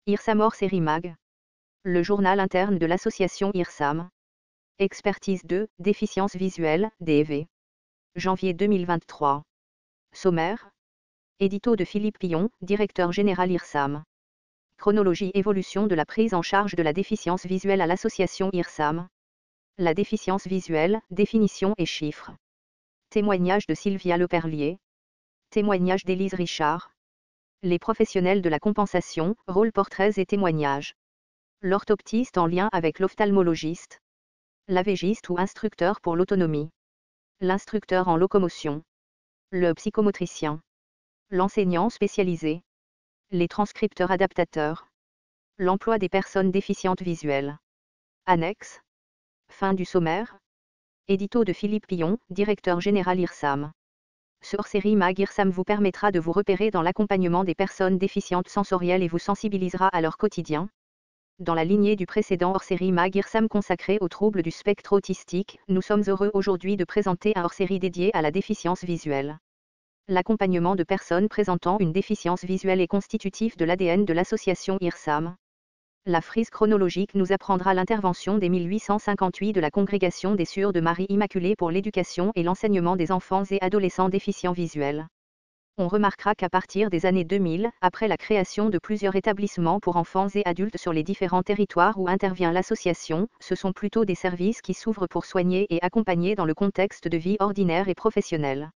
IRSAM hors série Mag. Le journal interne de l'association IRSAM. Expertise 2, déficience visuelle, DEV. Janvier 2023. Sommaire. Édito de Philippe Pillon, directeur général IRSAM. Chronologie évolution de la prise en charge de la déficience visuelle à l'association IRSAM. La déficience visuelle, définition et chiffres. Témoignage de Sylvia Leperlier. Témoignage d'Élise Richard. Les professionnels de la compensation, rôles, portraits et témoignages. L'orthoptiste en lien avec l'ophtalmologiste. L'AVGiste ou instructeur pour l'autonomie. L'instructeur en locomotion. Le psychomotricien. L'enseignant spécialisé. Les transcripteurs adaptateurs. L'emploi des personnes déficientes visuelles. Annexe. Fin du sommaire. Édito de Philippe Pillon, directeur général IRSAM. Ce hors-série Mag IRSAM vous permettra de vous repérer dans l'accompagnement des personnes déficientes sensorielles et vous sensibilisera à leur quotidien. Dans la lignée du précédent hors-série Mag IRSAM consacré aux troubles du spectre autistique, nous sommes heureux aujourd'hui de présenter un hors-série dédié à la déficience visuelle. L'accompagnement de personnes présentant une déficience visuelle est constitutif de l'ADN de l'association IRSAM. La frise chronologique nous apprendra l'intervention dès 1858 de la Congrégation des Sœurs de Marie Immaculée pour l'éducation et l'enseignement des enfants et adolescents déficients visuels. On remarquera qu'à partir des années 2000, après la création de plusieurs établissements pour enfants et adultes sur les différents territoires où intervient l'association, ce sont plutôt des services qui s'ouvrent pour soigner et accompagner dans le contexte de vie ordinaire et professionnelle.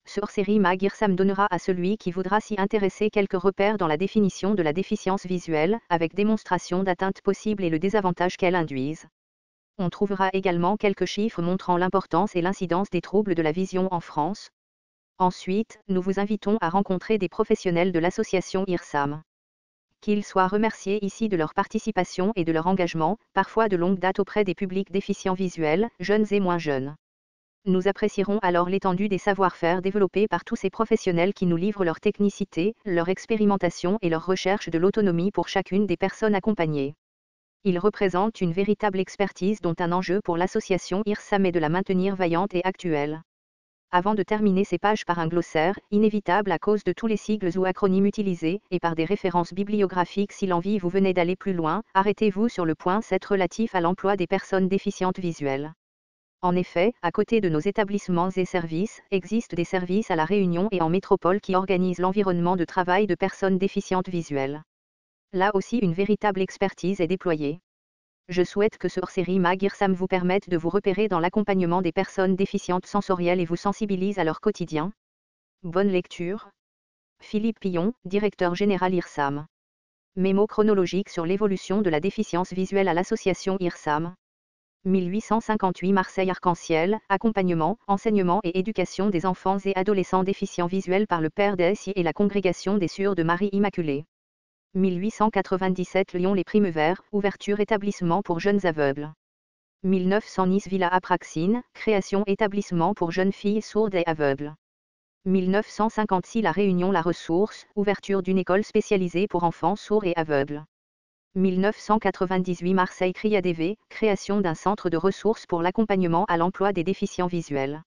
Ce hors-série Mag IRSAM donnera à celui qui voudra s'y intéresser quelques repères dans la définition de la déficience visuelle, avec démonstration d'atteintes possibles et le désavantage qu'elles induisent. On trouvera également quelques chiffres montrant l'importance et l'incidence des troubles de la vision en France. Ensuite, nous vous invitons à rencontrer des professionnels de l'association IRSAM. Qu'ils soient remerciés ici de leur participation et de leur engagement, parfois de longue date auprès des publics déficients visuels, jeunes et moins jeunes. Nous apprécierons alors l'étendue des savoir-faire développés par tous ces professionnels qui nous livrent leur technicité, leur expérimentation et leur recherche de l'autonomie pour chacune des personnes accompagnées. Ils représentent une véritable expertise dont un enjeu pour l'association IRSAM est de la maintenir vaillante et actuelle. Avant de terminer ces pages par un glossaire, inévitable à cause de tous les sigles ou acronymes utilisés, et par des références bibliographiques si l'envie vous venait d'aller plus loin, arrêtez-vous sur le point 7 relatif à l'emploi des personnes déficientes visuelles. En effet, à côté de nos établissements et services, existent des services à La Réunion et en métropole qui organisent l'environnement de travail de personnes déficientes visuelles. Là aussi une véritable expertise est déployée. Je souhaite que ce hors-série Mag IRSAM vous permette de vous repérer dans l'accompagnement des personnes déficientes sensorielles et vous sensibilise à leur quotidien. Bonne lecture. Philippe Pillon, directeur général IRSAM. Mémo chronologique sur l'évolution de la déficience visuelle à l'association IRSAM. 1858 Marseille Arc-en-Ciel, accompagnement, enseignement et éducation des enfants et adolescents déficients visuels par le Père DSI et la Congrégation des Sœurs de Marie Immaculée. 1897 Lyon Les Primes Verts, ouverture établissement pour jeunes aveugles. 1900 Nice Villa Apraxine, création établissement pour jeunes filles sourdes et aveugles. 1956 La Réunion La Ressource, ouverture d'une école spécialisée pour enfants sourds et aveugles. 1998 Marseille CRIADV, création d'un centre de ressources pour l'accompagnement à l'emploi des déficients visuels.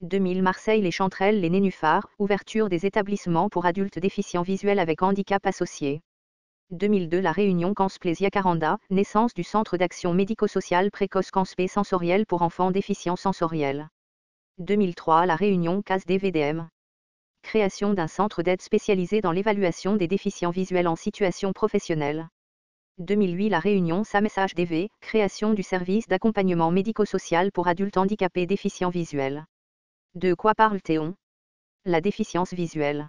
2000 Marseille Les Chanterelles Les Nénuphars, ouverture des établissements pour adultes déficients visuels avec handicap associé. 2002 La Réunion Cansplésia Caranda, naissance du centre d'action médico-sociale précoce Canspé sensoriel pour enfants déficients sensoriels. 2003 La Réunion CAS DVDM. Création d'un centre d'aide spécialisé dans l'évaluation des déficients visuels en situation professionnelle. 2008 La Réunion SAMES HDV, création du service d'accompagnement médico-social pour adultes handicapés déficients visuels. De quoi parle-t-on ? La déficience visuelle.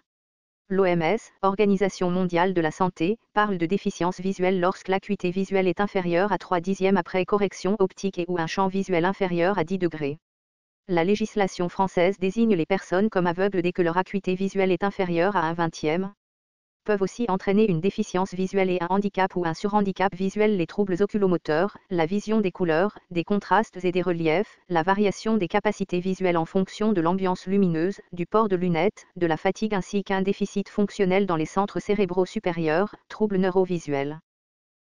L'OMS, Organisation mondiale de la santé, parle de déficience visuelle lorsque l'acuité visuelle est inférieure à 3/10 après correction optique et ou un champ visuel inférieur à 10 degrés. La législation française désigne les personnes comme aveugles dès que leur acuité visuelle est inférieure à 1/20. Peuvent aussi entraîner une déficience visuelle et un handicap ou un surhandicap visuel les troubles oculomoteurs, la vision des couleurs, des contrastes et des reliefs, la variation des capacités visuelles en fonction de l'ambiance lumineuse, du port de lunettes, de la fatigue ainsi qu'un déficit fonctionnel dans les centres cérébraux supérieurs, troubles neurovisuels.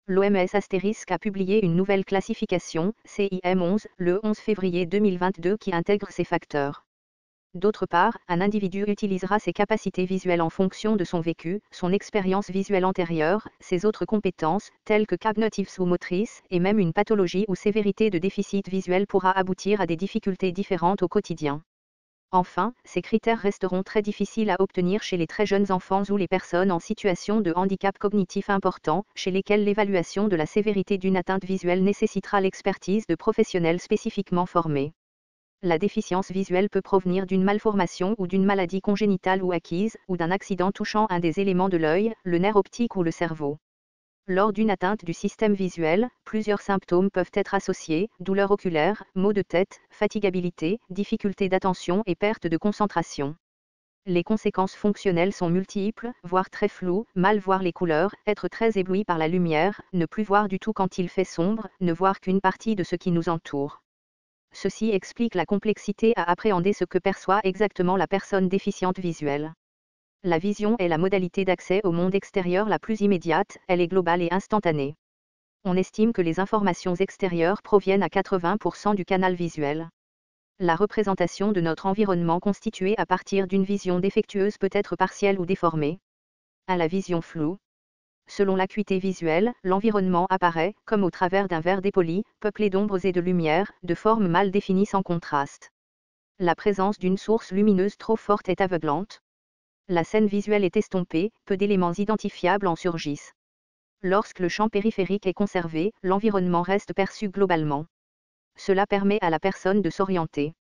L'OMS * a publié une nouvelle classification, CIM 11, le 11 février 2022 qui intègre ces facteurs. D'autre part, un individu utilisera ses capacités visuelles en fonction de son vécu, son expérience visuelle antérieure, ses autres compétences, telles que cognitives ou motrices, et même une pathologie ou sévérité de déficit visuel pourra aboutir à des difficultés différentes au quotidien. Enfin, ces critères resteront très difficiles à obtenir chez les très jeunes enfants ou les personnes en situation de handicap cognitif important, chez lesquels l'évaluation de la sévérité d'une atteinte visuelle nécessitera l'expertise de professionnels spécifiquement formés. La déficience visuelle peut provenir d'une malformation ou d'une maladie congénitale ou acquise, ou d'un accident touchant un des éléments de l'œil, le nerf optique ou le cerveau. Lors d'une atteinte du système visuel, plusieurs symptômes peuvent être associés: douleurs oculaires, maux de tête, fatigabilité, difficultés d'attention et perte de concentration. Les conséquences fonctionnelles sont multiples, voire très floues: mal voir les couleurs, être très ébloui par la lumière, ne plus voir du tout quand il fait sombre, ne voir qu'une partie de ce qui nous entoure. Ceci explique la complexité à appréhender ce que perçoit exactement la personne déficiente visuelle. La vision est la modalité d'accès au monde extérieur la plus immédiate, elle est globale et instantanée. On estime que les informations extérieures proviennent à 80% du canal visuel. La représentation de notre environnement constitué à partir d'une vision défectueuse peut être partielle ou déformée. À la vision floue. Selon l'acuité visuelle, l'environnement apparaît, comme au travers d'un verre dépoli, peuplé d'ombres et de lumière, de formes mal définies sans contraste. La présence d'une source lumineuse trop forte est aveuglante. La scène visuelle est estompée, peu d'éléments identifiables en surgissent. Lorsque le champ périphérique est conservé, l'environnement reste perçu globalement. Cela permet à la personne de s'orienter.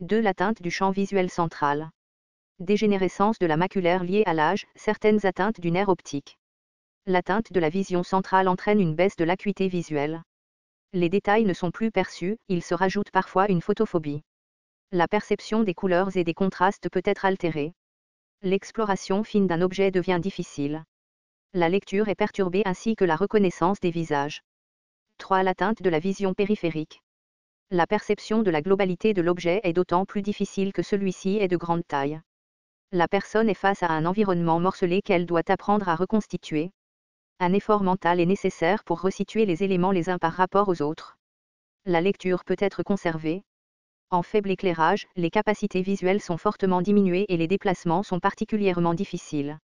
2. L'atteinte du champ visuel central. Dégénérescence de la maculaire liée à l'âge, certaines atteintes du nerf optique. L'atteinte de la vision centrale entraîne une baisse de l'acuité visuelle. Les détails ne sont plus perçus, il se rajoute parfois une photophobie. La perception des couleurs et des contrastes peut être altérée. L'exploration fine d'un objet devient difficile. La lecture est perturbée ainsi que la reconnaissance des visages. 3. L'atteinte de la vision périphérique. La perception de la globalité de l'objet est d'autant plus difficile que celui-ci est de grande taille. La personne est face à un environnement morcelé qu'elle doit apprendre à reconstituer. Un effort mental est nécessaire pour resituer les éléments les uns par rapport aux autres. La lecture peut être conservée. En faible éclairage, les capacités visuelles sont fortement diminuées et les déplacements sont particulièrement difficiles.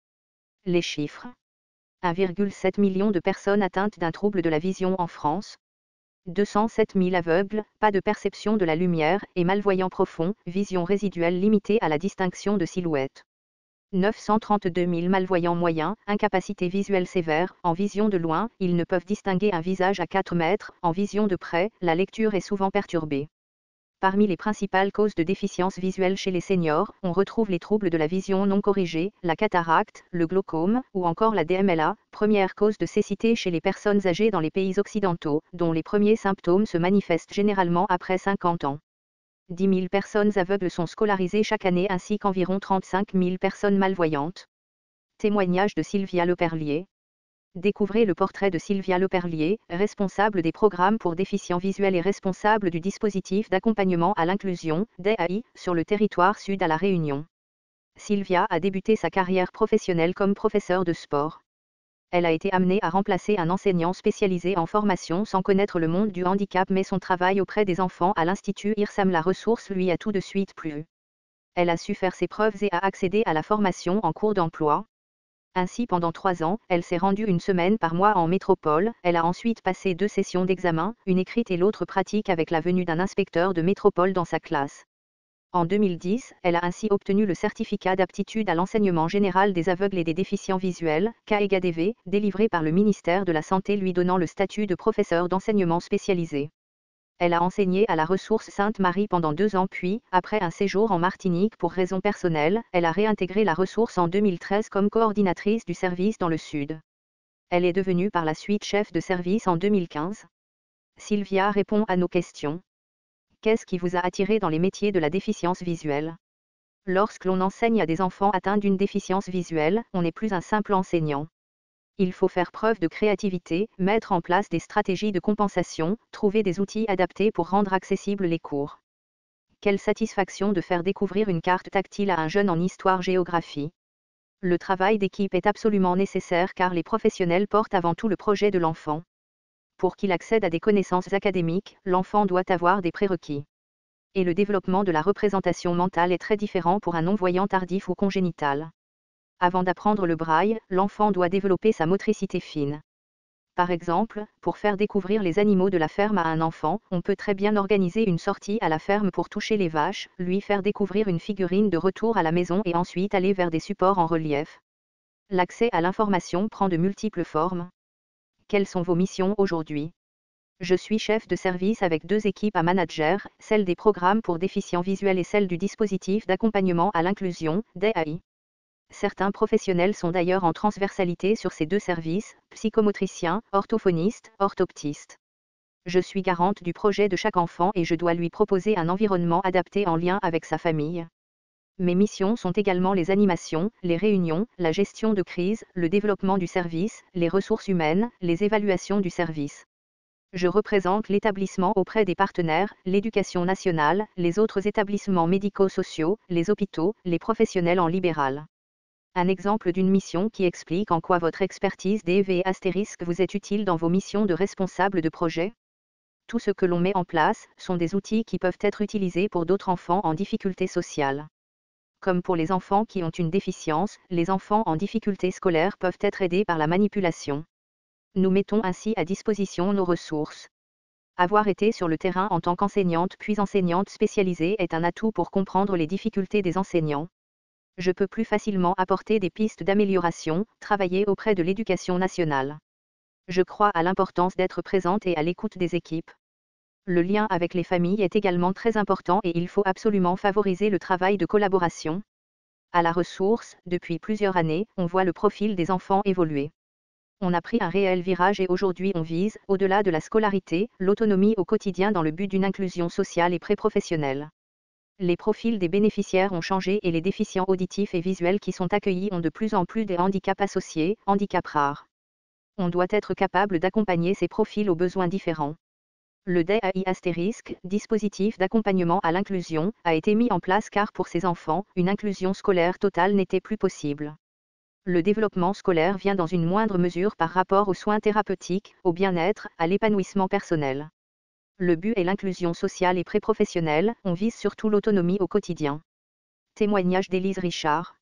Les chiffres. 1,7 million de personnes atteintes d'un trouble de la vision en France. 207 000 aveugles, pas de perception de la lumière, et malvoyants profonds, vision résiduelle limitée à la distinction de silhouettes. 932 000 malvoyants moyens, incapacité visuelle sévère, en vision de loin, ils ne peuvent distinguer un visage à 4 mètres, en vision de près, la lecture est souvent perturbée. Parmi les principales causes de déficience visuelle chez les seniors, on retrouve les troubles de la vision non corrigés, la cataracte, le glaucome, ou encore la DMLA, première cause de cécité chez les personnes âgées dans les pays occidentaux, dont les premiers symptômes se manifestent généralement après 50 ans. 10 000 personnes aveugles sont scolarisées chaque année ainsi qu'environ 35 000 personnes malvoyantes. Témoignage de Sylvia Leperlier. Découvrez le portrait de Sylvia Leperlier, responsable des programmes pour déficients visuels et responsable du dispositif d'accompagnement à l'inclusion, DAI, sur le territoire sud à La Réunion. Sylvia a débuté sa carrière professionnelle comme professeure de sport. Elle a été amenée à remplacer un enseignant spécialisé en formation sans connaître le monde du handicap, mais son travail auprès des enfants à l'Institut IRSAM La Ressource lui a tout de suite plu. Elle a su faire ses preuves et a accédé à la formation en cours d'emploi. Ainsi pendant 3 ans, elle s'est rendue une semaine par mois en métropole, elle a ensuite passé 2 sessions d'examen, une écrite et l'autre pratique avec la venue d'un inspecteur de métropole dans sa classe. En 2010, elle a ainsi obtenu le certificat d'aptitude à l'enseignement général des aveugles et des déficients visuels, CAEGADV, délivré par le ministère de la Santé lui donnant le statut de professeur d'enseignement spécialisé. Elle a enseigné à la Ressource Sainte-Marie pendant 2 ans puis, après un séjour en Martinique pour raisons personnelles, elle a réintégré la Ressource en 2013 comme coordinatrice du service dans le Sud. Elle est devenue par la suite chef de service en 2015. Sylvia répond à nos questions. Qu'est-ce qui vous a attiré dans les métiers de la déficience visuelle? Lorsque l'on enseigne à des enfants atteints d'une déficience visuelle, on n'est plus un simple enseignant. Il faut faire preuve de créativité, mettre en place des stratégies de compensation, trouver des outils adaptés pour rendre accessibles les cours. Quelle satisfaction de faire découvrir une carte tactile à un jeune en histoire-géographie. Le travail d'équipe est absolument nécessaire car les professionnels portent avant tout le projet de l'enfant. Pour qu'il accède à des connaissances académiques, l'enfant doit avoir des prérequis. Et le développement de la représentation mentale est très différent pour un non-voyant tardif ou congénital. Avant d'apprendre le braille, l'enfant doit développer sa motricité fine. Par exemple, pour faire découvrir les animaux de la ferme à un enfant, on peut très bien organiser une sortie à la ferme pour toucher les vaches, lui faire découvrir une figurine de retour à la maison et ensuite aller vers des supports en relief. L'accès à l'information prend de multiples formes. Quelles sont vos missions aujourd'hui ? Je suis chef de service avec 2 équipes à manager, celle des programmes pour déficients visuels et celle du dispositif d'accompagnement à l'inclusion, DAI. Certains professionnels sont d'ailleurs en transversalité sur ces 2 services, psychomotriciens, orthophonistes, orthoptistes. Je suis garante du projet de chaque enfant et je dois lui proposer un environnement adapté en lien avec sa famille. Mes missions sont également les animations, les réunions, la gestion de crise, le développement du service, les ressources humaines, les évaluations du service. Je représente l'établissement auprès des partenaires, l'éducation nationale, les autres établissements médico-sociaux, les hôpitaux, les professionnels en libéral. Un exemple d'une mission qui explique en quoi votre expertise DEV * vous est utile dans vos missions de responsable de projet. Tout ce que l'on met en place sont des outils qui peuvent être utilisés pour d'autres enfants en difficulté sociale. Comme pour les enfants qui ont une déficience, les enfants en difficulté scolaire peuvent être aidés par la manipulation. Nous mettons ainsi à disposition nos ressources. Avoir été sur le terrain en tant qu'enseignante puis enseignante spécialisée est un atout pour comprendre les difficultés des enseignants. Je peux plus facilement apporter des pistes d'amélioration, travailler auprès de l'éducation nationale. Je crois à l'importance d'être présente et à l'écoute des équipes. Le lien avec les familles est également très important et il faut absolument favoriser le travail de collaboration. À la ressource, depuis plusieurs années, on voit le profil des enfants évoluer. On a pris un réel virage et aujourd'hui on vise, au-delà de la scolarité, l'autonomie au quotidien dans le but d'une inclusion sociale et pré-professionnelle. Les profils des bénéficiaires ont changé et les déficients auditifs et visuels qui sont accueillis ont de plus en plus des handicaps associés, handicaps rares. On doit être capable d'accompagner ces profils aux besoins différents. Le DAI *, dispositif d'accompagnement à l'inclusion, a été mis en place car pour ces enfants, une inclusion scolaire totale n'était plus possible. Le développement scolaire vient dans une moindre mesure par rapport aux soins thérapeutiques, au bien-être, à l'épanouissement personnel. Le but est l'inclusion sociale et pré-professionnelle, on vise surtout l'autonomie au quotidien. Témoignage d'Élise Richard.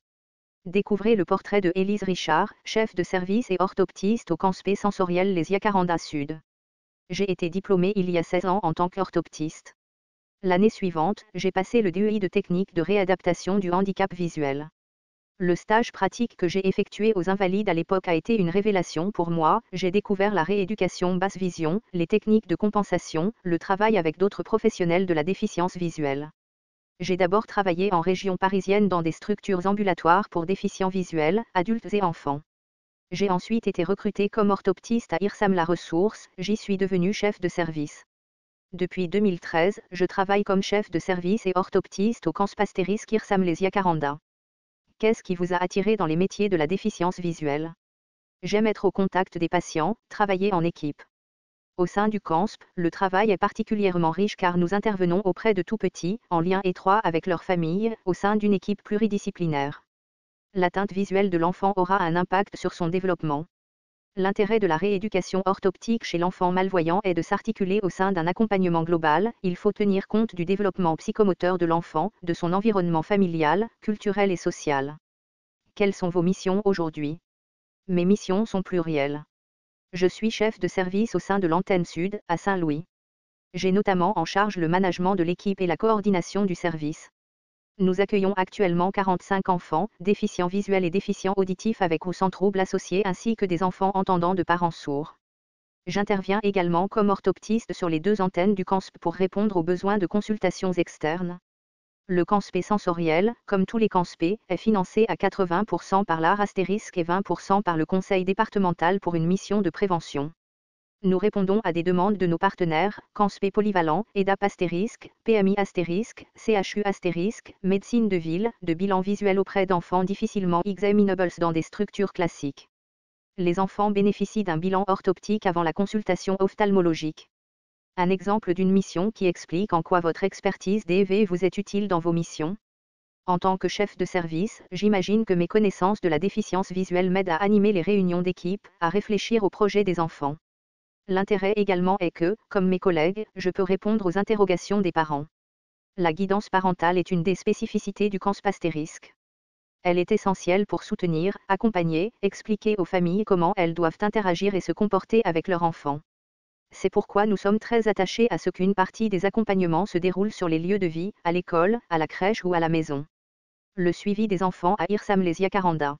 Découvrez le portrait de Élise Richard, chef de service et orthoptiste au CANSP sensoriel Les Yacaranda Sud. J'ai été diplômée il y a 16 ans en tant qu'orthoptiste. L'année suivante, j'ai passé le DEI de technique de réadaptation du handicap visuel. Le stage pratique que j'ai effectué aux Invalides à l'époque a été une révélation pour moi, j'ai découvert la rééducation basse vision, les techniques de compensation, le travail avec d'autres professionnels de la déficience visuelle. J'ai d'abord travaillé en région parisienne dans des structures ambulatoires pour déficients visuels, adultes et enfants. J'ai ensuite été recrutée comme orthoptiste à IRSAM La Ressource, j'y suis devenue chef de service. Depuis 2013, je travaille comme chef de service et orthoptiste au CANSP IRSAM Les Yacaranda. Qu'est-ce qui vous a attiré dans les métiers de la déficience visuelle ? J'aime être au contact des patients, travailler en équipe. Au sein du CANSP, le travail est particulièrement riche car nous intervenons auprès de tout petits, en lien étroit avec leur famille, au sein d'une équipe pluridisciplinaire. L'atteinte visuelle de l'enfant aura un impact sur son développement. L'intérêt de la rééducation orthoptique chez l'enfant malvoyant est de s'articuler au sein d'un accompagnement global, il faut tenir compte du développement psychomoteur de l'enfant, de son environnement familial, culturel et social. Quelles sont vos missions aujourd'hui ? Mes missions sont plurielles. Je suis chef de service au sein de l'antenne Sud, à Saint-Louis. J'ai notamment en charge le management de l'équipe et la coordination du service. Nous accueillons actuellement 45 enfants, déficients visuels et déficients auditifs avec ou sans troubles associés ainsi que des enfants entendants de parents sourds. J'interviens également comme orthoptiste sur les 2 antennes du CANSP pour répondre aux besoins de consultations externes. Le CANSP sensoriel, comme tous les CANSP, est financé à 80% par l'AR * et 20% par le Conseil départemental pour une mission de prévention. Nous répondons à des demandes de nos partenaires, CANSP polyvalent, EDAP *, PMI *, CHU *, médecine de ville, de bilan visuel auprès d'enfants difficilement examinables dans des structures classiques. Les enfants bénéficient d'un bilan orthoptique avant la consultation ophtalmologique. Un exemple d'une mission qui explique en quoi votre expertise DEV vous est utile dans vos missions. En tant que chef de service, j'imagine que mes connaissances de la déficience visuelle m'aident à animer les réunions d'équipe, à réfléchir aux projets des enfants. L'intérêt également est que, comme mes collègues, je peux répondre aux interrogations des parents. La guidance parentale est une des spécificités du CANSP astérisque. Elle est essentielle pour soutenir, accompagner, expliquer aux familles comment elles doivent interagir et se comporter avec leur enfant. C'est pourquoi nous sommes très attachés à ce qu'une partie des accompagnements se déroule sur les lieux de vie, à l'école, à la crèche ou à la maison. Le suivi des enfants à IRSAM Les Yacaranda.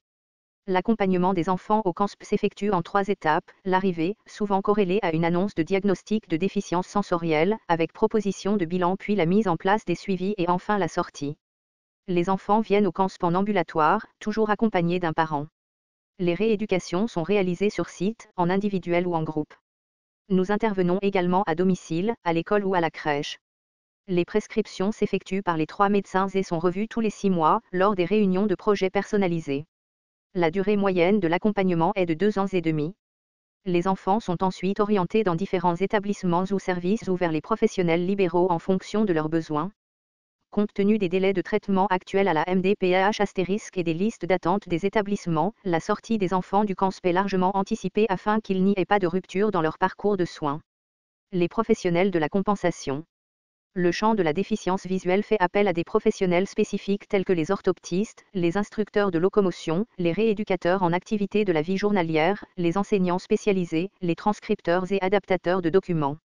L'accompagnement des enfants au CANSP s'effectue en 3 étapes, l'arrivée, souvent corrélée à une annonce de diagnostic de déficience sensorielle, avec proposition de bilan puis la mise en place des suivis et enfin la sortie. Les enfants viennent au CANSP en ambulatoire, toujours accompagnés d'un parent. Les rééducations sont réalisées sur site, en individuel ou en groupe. Nous intervenons également à domicile, à l'école ou à la crèche. Les prescriptions s'effectuent par les 3 médecins et sont revues tous les 6 mois, lors des réunions de projets personnalisés. La durée moyenne de l'accompagnement est de 2 ans et demi. Les enfants sont ensuite orientés dans différents établissements ou services ou vers les professionnels libéraux en fonction de leurs besoins. Compte tenu des délais de traitement actuels à la MDPH astérisque et des listes d'attente des établissements, la sortie des enfants du CANSP est largement anticipée afin qu'il n'y ait pas de rupture dans leur parcours de soins. Les professionnels de la compensation. Le champ de la déficience visuelle fait appel à des professionnels spécifiques tels que les orthoptistes, les instructeurs de locomotion, les rééducateurs en activité de la vie journalière, les enseignants spécialisés, les transcripteurs et adaptateurs de documents.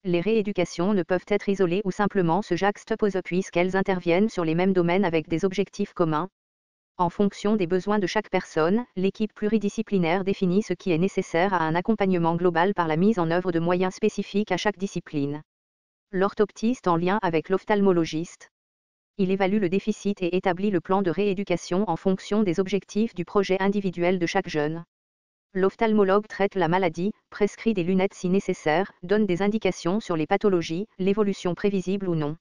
Les rééducations ne peuvent être isolées ou simplement se juxtaposer puisqu'elles interviennent sur les mêmes domaines avec des objectifs communs. En fonction des besoins de chaque personne, l'équipe pluridisciplinaire définit ce qui est nécessaire à un accompagnement global par la mise en œuvre de moyens spécifiques à chaque discipline. L'orthoptiste en lien avec l'ophtalmologiste. Il évalue le déficit et établit le plan de rééducation en fonction des objectifs du projet individuel de chaque jeune. L'ophtalmologue traite la maladie, prescrit des lunettes si nécessaire, donne des indications sur les pathologies, l'évolution prévisible ou non.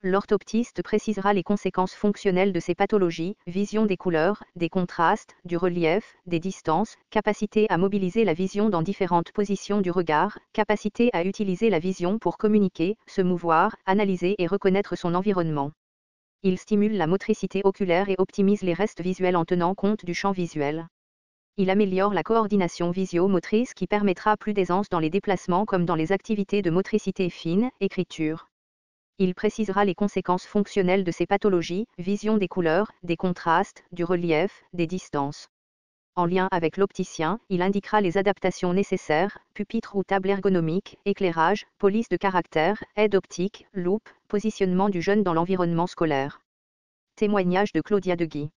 L'orthoptiste précisera les conséquences fonctionnelles de ces pathologies, vision des couleurs, des contrastes, du relief, des distances, capacité à mobiliser la vision dans différentes positions du regard, capacité à utiliser la vision pour communiquer, se mouvoir, analyser et reconnaître son environnement. Il stimule la motricité oculaire et optimise les restes visuels en tenant compte du champ visuel. Il améliore la coordination visio-motrice qui permettra plus d'aisance dans les déplacements comme dans les activités de motricité fine, écriture. Il précisera les conséquences fonctionnelles de ces pathologies, vision des couleurs, des contrastes, du relief, des distances. En lien avec l'opticien, il indiquera les adaptations nécessaires, pupitre ou table ergonomique, éclairage, police de caractère, aide optique, loupe, positionnement du jeune dans l'environnement scolaire. Témoignage de Claudia Deguy.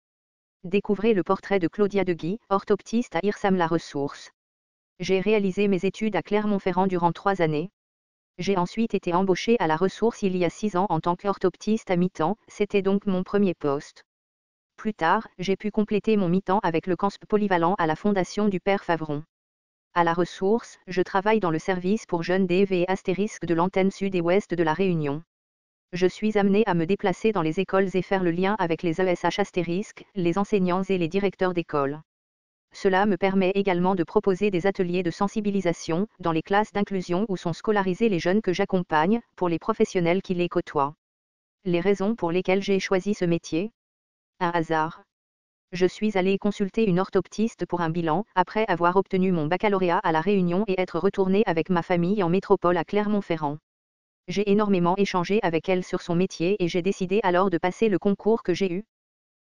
Découvrez le portrait de Claudia Deguy, orthoptiste à IRSAM La Ressource. J'ai réalisé mes études à Clermont-Ferrand durant 3 années. J'ai ensuite été embauchée à La Ressource il y a 6 ans en tant qu'orthoptiste à mi-temps, c'était donc mon premier poste. Plus tard, j'ai pu compléter mon mi-temps avec le CANSP polyvalent à la Fondation du Père Favron. À La Ressource, je travaille dans le service pour jeunes DV et astérisque de l'antenne sud et ouest de la Réunion. Je suis amenée à me déplacer dans les écoles et faire le lien avec les ESH astérisques, les enseignants et les directeurs d'école. Cela me permet également de proposer des ateliers de sensibilisation, dans les classes d'inclusion où sont scolarisés les jeunes que j'accompagne, pour les professionnels qui les côtoient. Les raisons pour lesquelles j'ai choisi ce métier ? Un hasard. Je suis allée consulter une orthoptiste pour un bilan, après avoir obtenu mon baccalauréat à La Réunion et être retournée avec ma famille en métropole à Clermont-Ferrand. J'ai énormément échangé avec elle sur son métier et j'ai décidé alors de passer le concours que j'ai eu.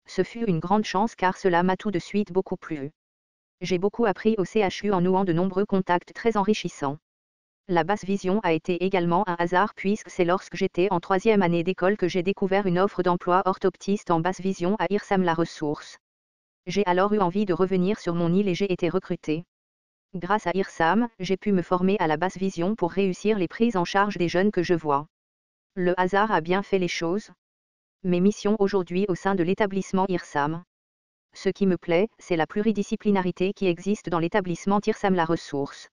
Ce fut une grande chance car cela m'a tout de suite beaucoup plu. J'ai beaucoup appris au CHU en nouant de nombreux contacts très enrichissants. La basse vision a été également un hasard puisque c'est lorsque j'étais en 3e année d'école que j'ai découvert une offre d'emploi orthoptiste en basse vision à IRSAM La Ressource. J'ai alors eu envie de revenir sur mon île et j'ai été recrutée. Grâce à IRSAM, j'ai pu me former à la basse vision pour réussir les prises en charge des jeunes que je vois. Le hasard a bien fait les choses. Mes missions aujourd'hui au sein de l'établissement IRSAM. Ce qui me plaît, c'est la pluridisciplinarité qui existe dans l'établissement IRSAM La Ressource.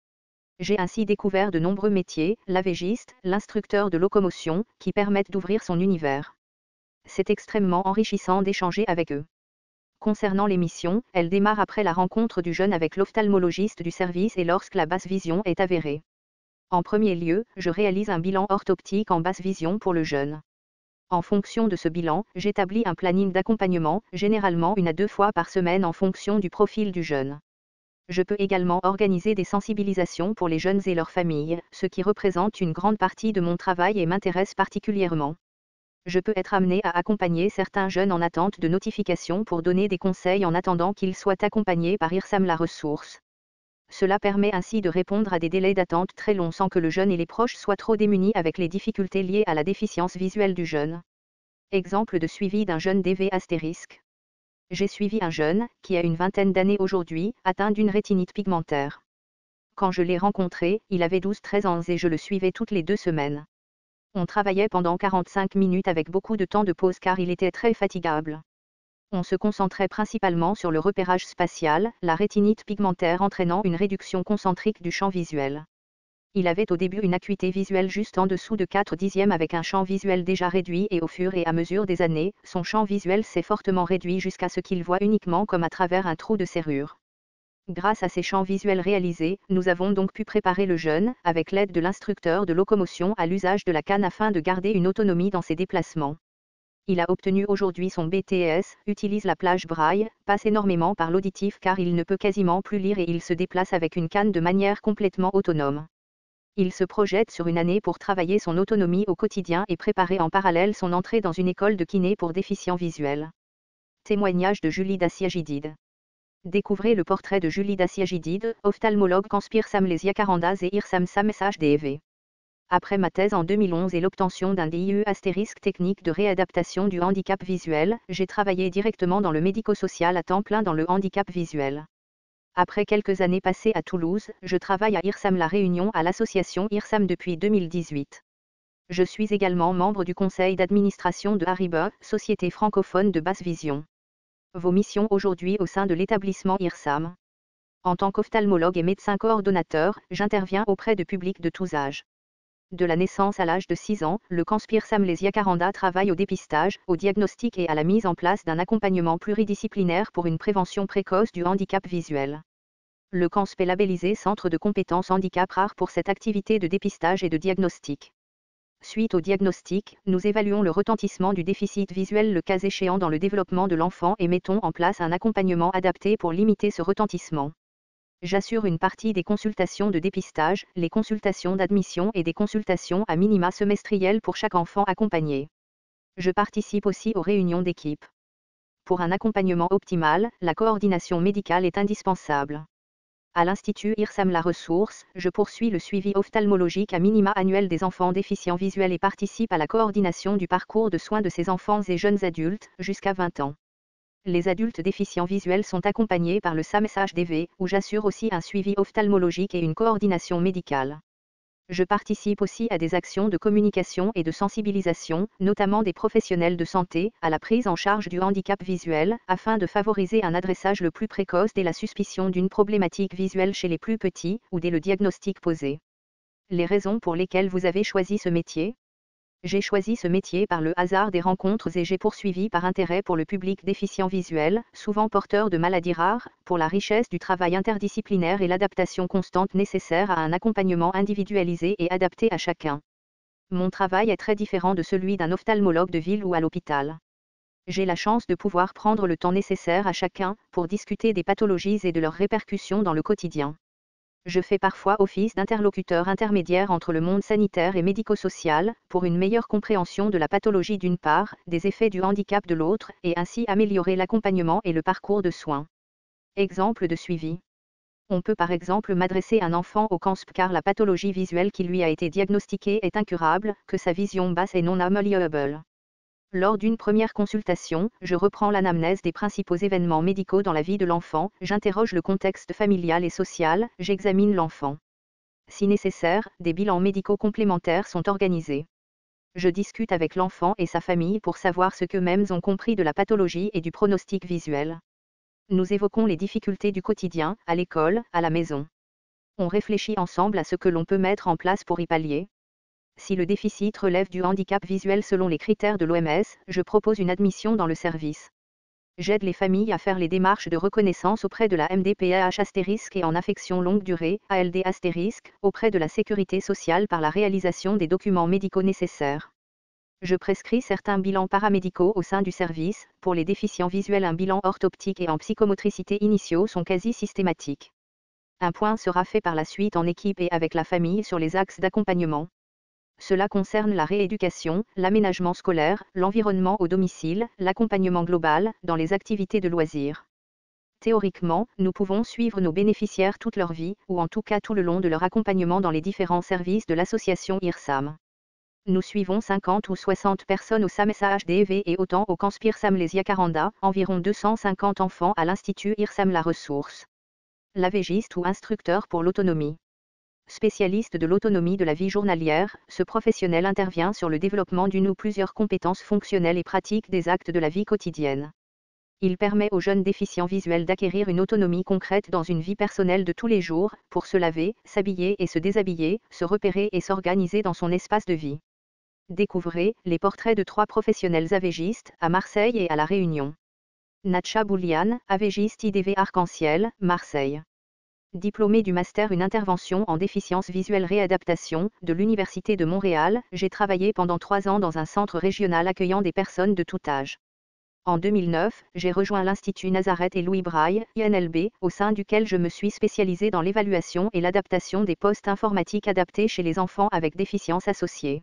J'ai ainsi découvert de nombreux métiers, l'AVGiste, l'instructeur de locomotion, qui permettent d'ouvrir son univers. C'est extrêmement enrichissant d'échanger avec eux. Concernant les missions, elles démarrent après la rencontre du jeune avec l'ophtalmologiste du service et lorsque la basse vision est avérée. En premier lieu, je réalise un bilan orthoptique en basse vision pour le jeune. En fonction de ce bilan, j'établis un planning d'accompagnement, généralement 1 à 2 fois par semaine en fonction du profil du jeune. Je peux également organiser des sensibilisations pour les jeunes et leurs familles, ce qui représente une grande partie de mon travail et m'intéresse particulièrement. Je peux être amené à accompagner certains jeunes en attente de notification pour donner des conseils en attendant qu'ils soient accompagnés par IRSAM la ressource. Cela permet ainsi de répondre à des délais d'attente très longs sans que le jeune et les proches soient trop démunis avec les difficultés liées à la déficience visuelle du jeune. Exemple de suivi d'un jeune DV astérisque. J'ai suivi un jeune, qui a une vingtaine d'années aujourd'hui, atteint d'une rétinite pigmentaire. Quand je l'ai rencontré, il avait 12-13 ans et je le suivais toutes les 2 semaines. On travaillait pendant 45 minutes avec beaucoup de temps de pause car il était très fatigable. On se concentrait principalement sur le repérage spatial, la rétinite pigmentaire entraînant une réduction concentrique du champ visuel. Il avait au début une acuité visuelle juste en dessous de 4/10 avec un champ visuel déjà réduit et au fur et à mesure des années, son champ visuel s'est fortement réduit jusqu'à ce qu'il voit uniquement comme à travers un trou de serrure. Grâce à ces champs visuels réalisés, nous avons donc pu préparer le jeune, avec l'aide de l'instructeur de locomotion à l'usage de la canne afin de garder une autonomie dans ses déplacements. Il a obtenu aujourd'hui son BTS, utilise la plage braille, passe énormément par l'auditif car il ne peut quasiment plus lire et il se déplace avec une canne de manière complètement autonome. Il se projette sur une année pour travailler son autonomie au quotidien et préparer en parallèle son entrée dans une école de kiné pour déficients visuels. Témoignage de Julie Daciagidide. Découvrez le portrait de Julie Daciagidide, ophtalmologue Conspire Samlesia Carandas et Irsam Sam SHDV. Après ma thèse en 2011 et l'obtention d'un DIE astérisque technique de réadaptation du handicap visuel, j'ai travaillé directement dans le médico-social à temps plein dans le handicap visuel. Après quelques années passées à Toulouse, je travaille à IRSAM La Réunion à l'association IRSAM depuis 2018. Je suis également membre du conseil d'administration de Hariba, société francophone de basse vision. Vos missions aujourd'hui au sein de l'établissement IRSAM. En tant qu'ophtalmologue et médecin coordonnateur, j'interviens auprès de publics de tous âges. De la naissance à l'âge de 6 ans, le Conspire Samlesia Caranda travaille au dépistage, au diagnostic et à la mise en place d'un accompagnement pluridisciplinaire pour une prévention précoce du handicap visuel. Le CANSP est labellisé Centre de compétences handicap rare pour cette activité de dépistage et de diagnostic. Suite au diagnostic, nous évaluons le retentissement du déficit visuel le cas échéant dans le développement de l'enfant et mettons en place un accompagnement adapté pour limiter ce retentissement. J'assure une partie des consultations de dépistage, les consultations d'admission et des consultations à minima semestrielles pour chaque enfant accompagné. Je participe aussi aux réunions d'équipe. Pour un accompagnement optimal, la coordination médicale est indispensable. À l'Institut IRSAM La Ressource, je poursuis le suivi ophtalmologique à minima annuel des enfants déficients visuels et participe à la coordination du parcours de soins de ces enfants et jeunes adultes, jusqu'à 20 ans. Les adultes déficients visuels sont accompagnés par le SAM-SHDV, où j'assure aussi un suivi ophtalmologique et une coordination médicale. Je participe aussi à des actions de communication et de sensibilisation, notamment des professionnels de santé, à la prise en charge du handicap visuel, afin de favoriser un adressage le plus précoce dès la suspicion d'une problématique visuelle chez les plus petits, ou dès le diagnostic posé. Les raisons pour lesquelles vous avez choisi ce métier ? J'ai choisi ce métier par le hasard des rencontres et j'ai poursuivi par intérêt pour le public déficient visuel, souvent porteur de maladies rares, pour la richesse du travail interdisciplinaire et l'adaptation constante nécessaire à un accompagnement individualisé et adapté à chacun. Mon travail est très différent de celui d'un ophtalmologue de ville ou à l'hôpital. J'ai la chance de pouvoir prendre le temps nécessaire à chacun, pour discuter des pathologies et de leurs répercussions dans le quotidien. Je fais parfois office d'interlocuteur intermédiaire entre le monde sanitaire et médico-social, pour une meilleure compréhension de la pathologie d'une part, des effets du handicap de l'autre, et ainsi améliorer l'accompagnement et le parcours de soins. Exemple de suivi. On peut par exemple m'adresser un enfant au CANSP car la pathologie visuelle qui lui a été diagnostiquée est incurable, que sa vision basse est non améliorable. Lors d'une première consultation, je reprends l'anamnèse des principaux événements médicaux dans la vie de l'enfant, j'interroge le contexte familial et social, j'examine l'enfant. Si nécessaire, des bilans médicaux complémentaires sont organisés. Je discute avec l'enfant et sa famille pour savoir ce qu'eux-mêmes ont compris de la pathologie et du pronostic visuel. Nous évoquons les difficultés du quotidien, à l'école, à la maison. On réfléchit ensemble à ce que l'on peut mettre en place pour y pallier. Si le déficit relève du handicap visuel selon les critères de l'OMS, je propose une admission dans le service. J'aide les familles à faire les démarches de reconnaissance auprès de la MDPAH astérisque et en affection longue durée, ALD astérisque, auprès de la sécurité sociale par la réalisation des documents médicaux nécessaires. Je prescris certains bilans paramédicaux au sein du service, pour les déficients visuels un bilan orthoptique et en psychomotricité initiaux sont quasi systématiques. Un point sera fait par la suite en équipe et avec la famille sur les axes d'accompagnement. Cela concerne la rééducation, l'aménagement scolaire, l'environnement au domicile, l'accompagnement global, dans les activités de loisirs. Théoriquement, nous pouvons suivre nos bénéficiaires toute leur vie, ou en tout cas tout le long de leur accompagnement dans les différents services de l'association IRSAM. Nous suivons 50 ou 60 personnes au SAM SAHDV et autant au Canspire Samlésia Caranda, environ 250 enfants à l'Institut IRSAM La Ressource. L'AVGiste ou instructeur pour l'autonomie. Spécialiste de l'autonomie de la vie journalière, ce professionnel intervient sur le développement d'une ou plusieurs compétences fonctionnelles et pratiques des actes de la vie quotidienne. Il permet aux jeunes déficients visuels d'acquérir une autonomie concrète dans une vie personnelle de tous les jours, pour se laver, s'habiller et se déshabiller, se repérer et s'organiser dans son espace de vie. Découvrez les portraits de 3 professionnels AVGistes, à Marseille et à La Réunion. Natcha Bouliane, AVGiste IDV Arc-en-Ciel, Marseille. Diplômée du master une intervention en déficience visuelle réadaptation, de l'Université de Montréal, j'ai travaillé pendant 3 ans dans un centre régional accueillant des personnes de tout âge. En 2009, j'ai rejoint l'Institut Nazareth et Louis Braille, INLB, au sein duquel je me suis spécialisée dans l'évaluation et l'adaptation des postes informatiques adaptés chez les enfants avec déficience associée.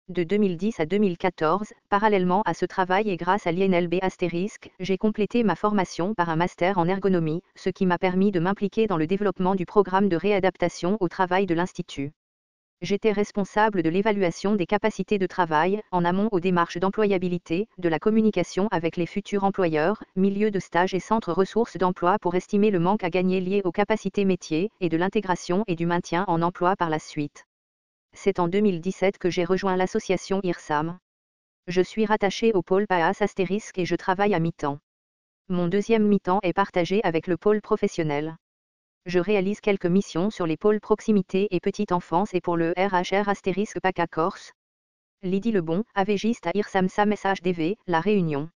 De 2010 à 2014, parallèlement à ce travail et grâce à l'INLB *, j'ai complété ma formation par un master en ergonomie, ce qui m'a permis de m'impliquer dans le développement du programme de réadaptation au travail de l'Institut. J'étais responsable de l'évaluation des capacités de travail, en amont aux démarches d'employabilité, de la communication avec les futurs employeurs, milieux de stage et centres ressources d'emploi pour estimer le manque à gagner lié aux capacités métiers, et de l'intégration et du maintien en emploi par la suite. C'est en 2017 que j'ai rejoint l'association IRSAM. Je suis rattachée au pôle PAAS * et je travaille à mi-temps. Mon deuxième mi-temps est partagé avec le pôle professionnel. Je réalise quelques missions sur les pôles proximité et petite enfance et pour le RHR * PACA Corse. Lydie Lebon, AVGiste à IRSAM SAM SHDV, La Réunion.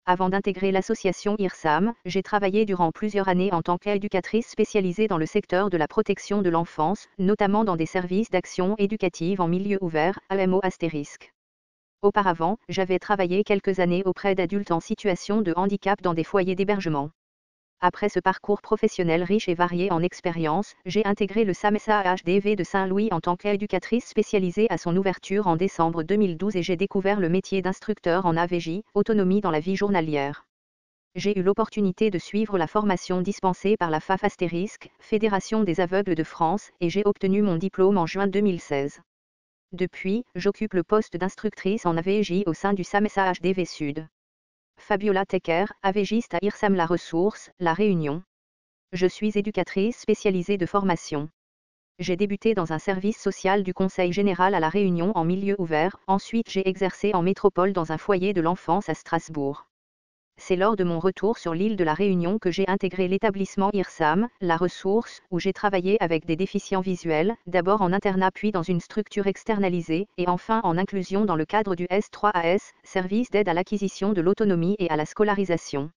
Avant d'intégrer l'association IRSAM, j'ai travaillé durant plusieurs années en tant qu'éducatrice spécialisée dans le secteur de la protection de l'enfance, notamment dans des services d'action éducative en milieu ouvert, AMO *. Auparavant, j'avais travaillé quelques années auprès d'adultes en situation de handicap dans des foyers d'hébergement. Après ce parcours professionnel riche et varié en expériences, j'ai intégré le SAM SAHDV de Saint-Louis en tant qu'éducatrice spécialisée à son ouverture en décembre 2012 et j'ai découvert le métier d'instructeur en AVJ, autonomie dans la vie journalière. J'ai eu l'opportunité de suivre la formation dispensée par la FAF *, Fédération des aveugles de France, et j'ai obtenu mon diplôme en juin 2016. Depuis, j'occupe le poste d'instructrice en AVJ au sein du SAM SAHDV Sud. Fabiola Tecker, AVGiste à IRSAM La Ressource, La Réunion. Je suis éducatrice spécialisée de formation. J'ai débuté dans un service social du Conseil général à La Réunion en milieu ouvert, ensuite j'ai exercé en métropole dans un foyer de l'enfance à Strasbourg. C'est lors de mon retour sur l'île de La Réunion que j'ai intégré l'établissement IRSAM, La Ressource, où j'ai travaillé avec des déficients visuels, d'abord en internat puis dans une structure externalisée, et enfin en inclusion dans le cadre du S3AS, service d'aide à l'acquisition de l'autonomie et à la scolarisation.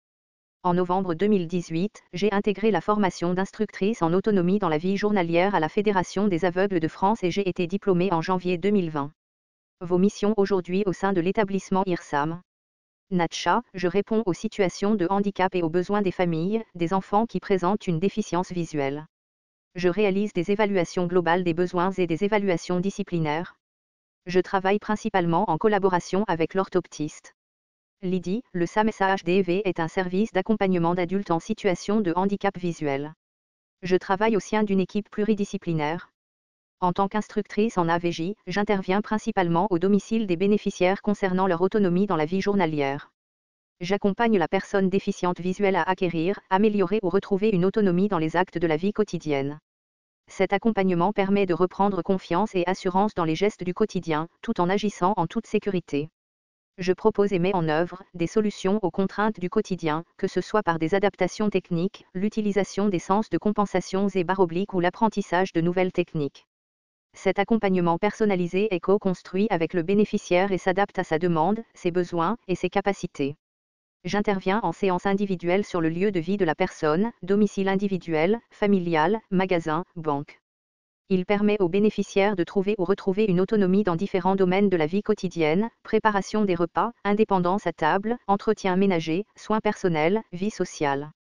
En novembre 2018, j'ai intégré la formation d'instructrice en autonomie dans la vie journalière à la Fédération des aveugles de France et j'ai été diplômée en janvier 2020. Vos missions aujourd'hui au sein de l'établissement IRSAM. Natcha, je réponds aux situations de handicap et aux besoins des familles, des enfants qui présentent une déficience visuelle. Je réalise des évaluations globales des besoins et des évaluations disciplinaires. Je travaille principalement en collaboration avec l'orthoptiste. Lydie, le SAM SAHDV est un service d'accompagnement d'adultes en situation de handicap visuel. Je travaille au sein d'une équipe pluridisciplinaire. En tant qu'instructrice en AVJ, j'interviens principalement au domicile des bénéficiaires concernant leur autonomie dans la vie journalière. J'accompagne la personne déficiente visuelle à acquérir, améliorer ou retrouver une autonomie dans les actes de la vie quotidienne. Cet accompagnement permet de reprendre confiance et assurance dans les gestes du quotidien, tout en agissant en toute sécurité. Je propose et mets en œuvre des solutions aux contraintes du quotidien, que ce soit par des adaptations techniques, l'utilisation des sens de compensation et barres obliques ou l'apprentissage de nouvelles techniques. Cet accompagnement personnalisé est co-construit avec le bénéficiaire et s'adapte à sa demande, ses besoins et ses capacités. J'interviens en séance individuelle sur le lieu de vie de la personne, domicile individuel, familial, magasin, banque. Il permet aux bénéficiaires de trouver ou retrouver une autonomie dans différents domaines de la vie quotidienne, préparation des repas, indépendance à table, entretien ménager, soins personnels, vie sociale.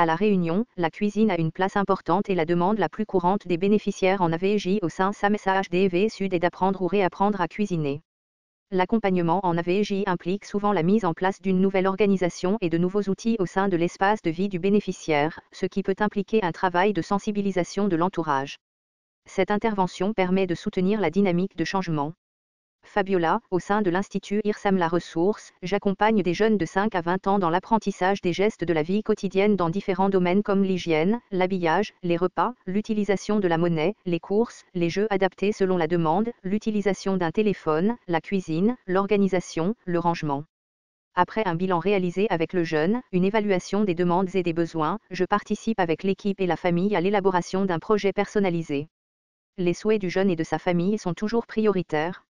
À La Réunion, la cuisine a une place importante et la demande la plus courante des bénéficiaires en AVJ au sein SAM SAHDV Sud est d'apprendre ou réapprendre à cuisiner. L'accompagnement en AVJ implique souvent la mise en place d'une nouvelle organisation et de nouveaux outils au sein de l'espace de vie du bénéficiaire, ce qui peut impliquer un travail de sensibilisation de l'entourage. Cette intervention permet de soutenir la dynamique de changement. Fabiola, au sein de l'Institut IRSAM La Ressource, j'accompagne des jeunes de 5 à 20 ans dans l'apprentissage des gestes de la vie quotidienne dans différents domaines comme l'hygiène, l'habillage, les repas, l'utilisation de la monnaie, les courses, les jeux adaptés selon la demande, l'utilisation d'un téléphone, la cuisine, l'organisation, le rangement. Après un bilan réalisé avec le jeune, une évaluation des demandes et des besoins, je participe avec l'équipe et la famille à l'élaboration d'un projet personnalisé. Les souhaits du jeune et de sa famille sont toujours prioritaires.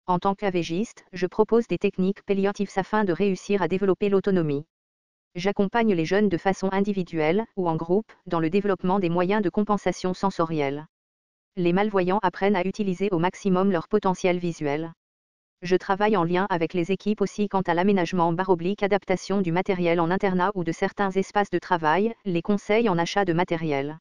En tant qu'AVGiste, je propose des techniques palliatives afin de réussir à développer l'autonomie. J'accompagne les jeunes de façon individuelle ou en groupe dans le développement des moyens de compensation sensorielle. Les malvoyants apprennent à utiliser au maximum leur potentiel visuel. Je travaille en lien avec les équipes aussi quant à l'aménagement adaptation du matériel en internat ou de certains espaces de travail, les conseils en achat de matériel.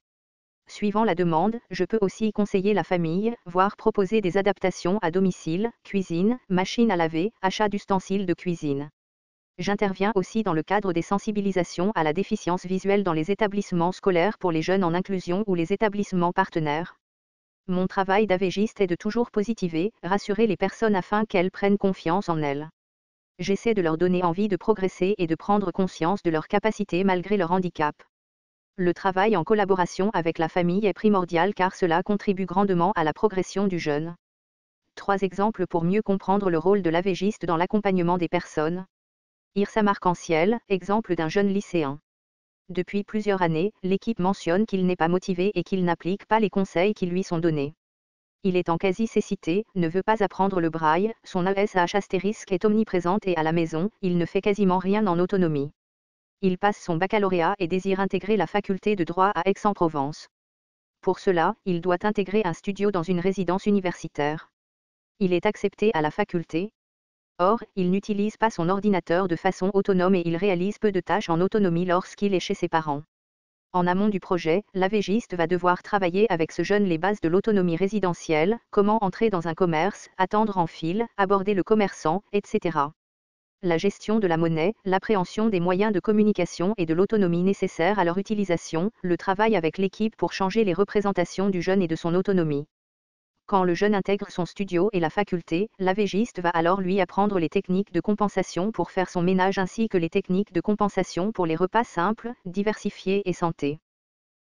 Suivant la demande, je peux aussi conseiller la famille, voire proposer des adaptations à domicile, cuisine, machine à laver, achat d'ustensiles de cuisine. J'interviens aussi dans le cadre des sensibilisations à la déficience visuelle dans les établissements scolaires pour les jeunes en inclusion ou les établissements partenaires. Mon travail d'AVGiste est de toujours positiver, rassurer les personnes afin qu'elles prennent confiance en elles. J'essaie de leur donner envie de progresser et de prendre conscience de leurs capacités malgré leur handicap. Le travail en collaboration avec la famille est primordial car cela contribue grandement à la progression du jeune. 3 exemples pour mieux comprendre le rôle de l'AVGiste dans l'accompagnement des personnes. IRSAM Arc-en-Ciel, exemple d'un jeune lycéen. Depuis plusieurs années, l'équipe mentionne qu'il n'est pas motivé et qu'il n'applique pas les conseils qui lui sont donnés. Il est en quasi-cécité, ne veut pas apprendre le braille, son ASH astérisque est omniprésente et à la maison, il ne fait quasiment rien en autonomie. Il passe son baccalauréat et désire intégrer la faculté de droit à Aix-en-Provence. Pour cela, il doit intégrer un studio dans une résidence universitaire. Il est accepté à la faculté. Or, il n'utilise pas son ordinateur de façon autonome et il réalise peu de tâches en autonomie lorsqu'il est chez ses parents. En amont du projet, l'AVGiste va devoir travailler avec ce jeune les bases de l'autonomie résidentielle, comment entrer dans un commerce, attendre en file, aborder le commerçant, etc. La gestion de la monnaie, l'appréhension des moyens de communication et de l'autonomie nécessaires à leur utilisation, le travail avec l'équipe pour changer les représentations du jeune et de son autonomie. Quand le jeune intègre son studio et la faculté, l'AVGiste va alors lui apprendre les techniques de compensation pour faire son ménage ainsi que les techniques de compensation pour les repas simples, diversifiés et santé.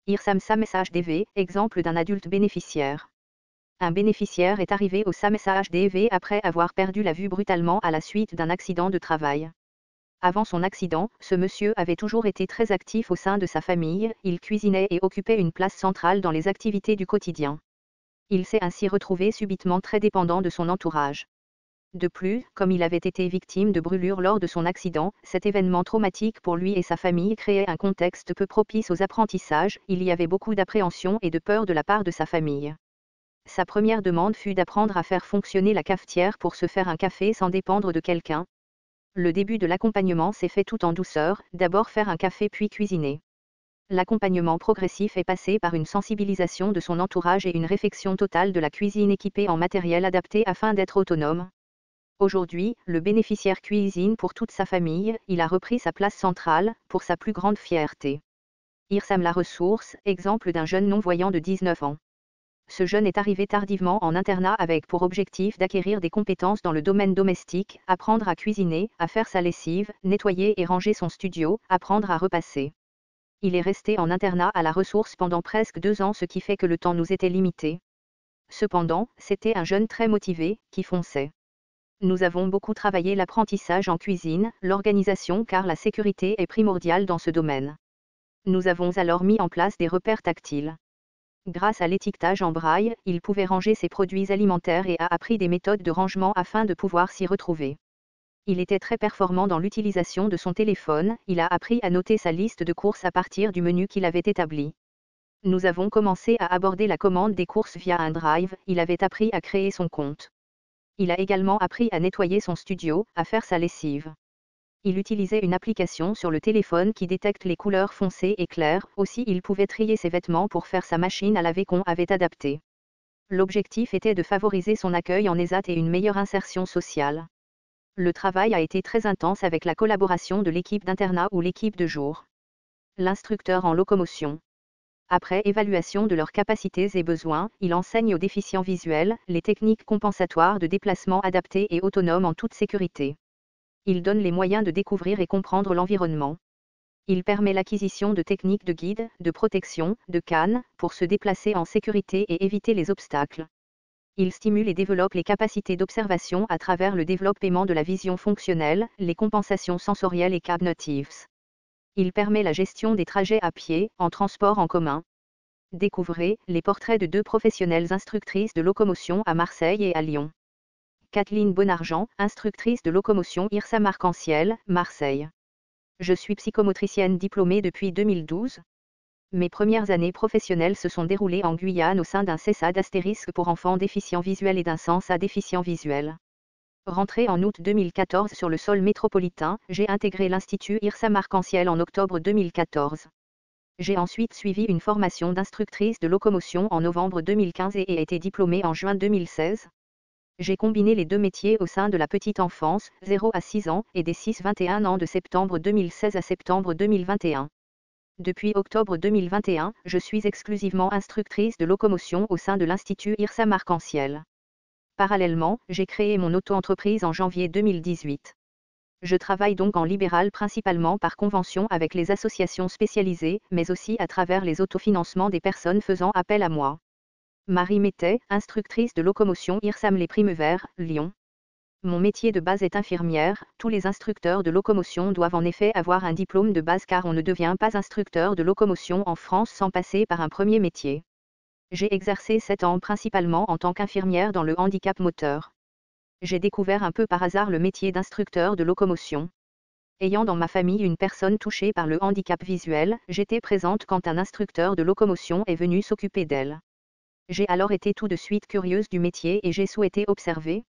IRSAM SAM SHDV, exemple d'un adulte bénéficiaire. Un bénéficiaire est arrivé au SAM SAHDV après avoir perdu la vue brutalement à la suite d'un accident de travail. Avant son accident, ce monsieur avait toujours été très actif au sein de sa famille, il cuisinait et occupait une place centrale dans les activités du quotidien. Il s'est ainsi retrouvé subitement très dépendant de son entourage. De plus, comme il avait été victime de brûlures lors de son accident, cet événement traumatique pour lui et sa famille créait un contexte peu propice aux apprentissages, il y avait beaucoup d'appréhension et de peur de la part de sa famille. Sa première demande fut d'apprendre à faire fonctionner la cafetière pour se faire un café sans dépendre de quelqu'un. Le début de l'accompagnement s'est fait tout en douceur, d'abord faire un café puis cuisiner. L'accompagnement progressif est passé par une sensibilisation de son entourage et une réfection totale de la cuisine équipée en matériel adapté afin d'être autonome. Aujourd'hui, le bénéficiaire cuisine pour toute sa famille, il a repris sa place centrale, pour sa plus grande fierté. IRSAM La Ressource, exemple d'un jeune non-voyant de 19 ans. Ce jeune est arrivé tardivement en internat avec pour objectif d'acquérir des compétences dans le domaine domestique, apprendre à cuisiner, à faire sa lessive, nettoyer et ranger son studio, apprendre à repasser. Il est resté en internat à la ressource pendant presque 2 ans, ce qui fait que le temps nous était limité. Cependant, c'était un jeune très motivé, qui fonçait. Nous avons beaucoup travaillé l'apprentissage en cuisine, l'organisation car la sécurité est primordiale dans ce domaine. Nous avons alors mis en place des repères tactiles. Grâce à l'étiquetage en braille, il pouvait ranger ses produits alimentaires et a appris des méthodes de rangement afin de pouvoir s'y retrouver. Il était très performant dans l'utilisation de son téléphone, il a appris à noter sa liste de courses à partir du menu qu'il avait établi. Nous avons commencé à aborder la commande des courses via un drive, il avait appris à créer son compte. Il a également appris à nettoyer son studio, à faire sa lessive. Il utilisait une application sur le téléphone qui détecte les couleurs foncées et claires, aussi il pouvait trier ses vêtements pour faire sa machine à laver qu'on avait adaptée. L'objectif était de favoriser son accueil en ESAT et une meilleure insertion sociale. Le travail a été très intense avec la collaboration de l'équipe d'internat ou l'équipe de jour. L'instructeur en locomotion. Après évaluation de leurs capacités et besoins, il enseigne aux déficients visuels les techniques compensatoires de déplacement adaptées et autonomes en toute sécurité. Il donne les moyens de découvrir et comprendre l'environnement. Il permet l'acquisition de techniques de guide, de protection, de canne, pour se déplacer en sécurité et éviter les obstacles. Il stimule et développe les capacités d'observation à travers le développement de la vision fonctionnelle, les compensations sensorielles et cognitives. Il permet la gestion des trajets à pied, en transport en commun. Découvrez les portraits de 2 professionnelles instructrices de locomotion à Marseille et à Lyon. Kathleen Bonargent, instructrice de locomotion IRSAM Arc-en-Ciel, Marseille. Je suis psychomotricienne diplômée depuis 2012. Mes premières années professionnelles se sont déroulées en Guyane au sein d'un CESA d'astérisque pour enfants déficients visuels et d'un SENSA déficients visuels. Rentrée en août 2014 sur le sol métropolitain, j'ai intégré l'Institut IRSAM Arc-en-Ciel en octobre 2014. J'ai ensuite suivi une formation d'instructrice de locomotion en novembre 2015 et ai été diplômée en juin 2016. J'ai combiné les 2 métiers au sein de la petite enfance, 0 à 6 ans, et des 6-21 ans de septembre 2016 à septembre 2021. Depuis octobre 2021, je suis exclusivement instructrice de locomotion au sein de l'Institut IRSAM Arc-en-Ciel. Parallèlement, j'ai créé mon auto-entreprise en janvier 2018. Je travaille donc en libéral principalement par convention avec les associations spécialisées, mais aussi à travers les autofinancements des personnes faisant appel à moi. Marie Mettet, instructrice de locomotion IRSAM Les Primes Verts, Lyon. Mon métier de base est infirmière, tous les instructeurs de locomotion doivent en effet avoir un diplôme de base car on ne devient pas instructeur de locomotion en France sans passer par un premier métier. J'ai exercé 7 ans principalement en tant qu'infirmière dans le handicap moteur. J'ai découvert un peu par hasard le métier d'instructeur de locomotion. Ayant dans ma famille une personne touchée par le handicap visuel, j'étais présente quand un instructeur de locomotion est venu s'occuper d'elle. J'ai alors été tout de suite curieuse du métier et j'ai souhaité observer.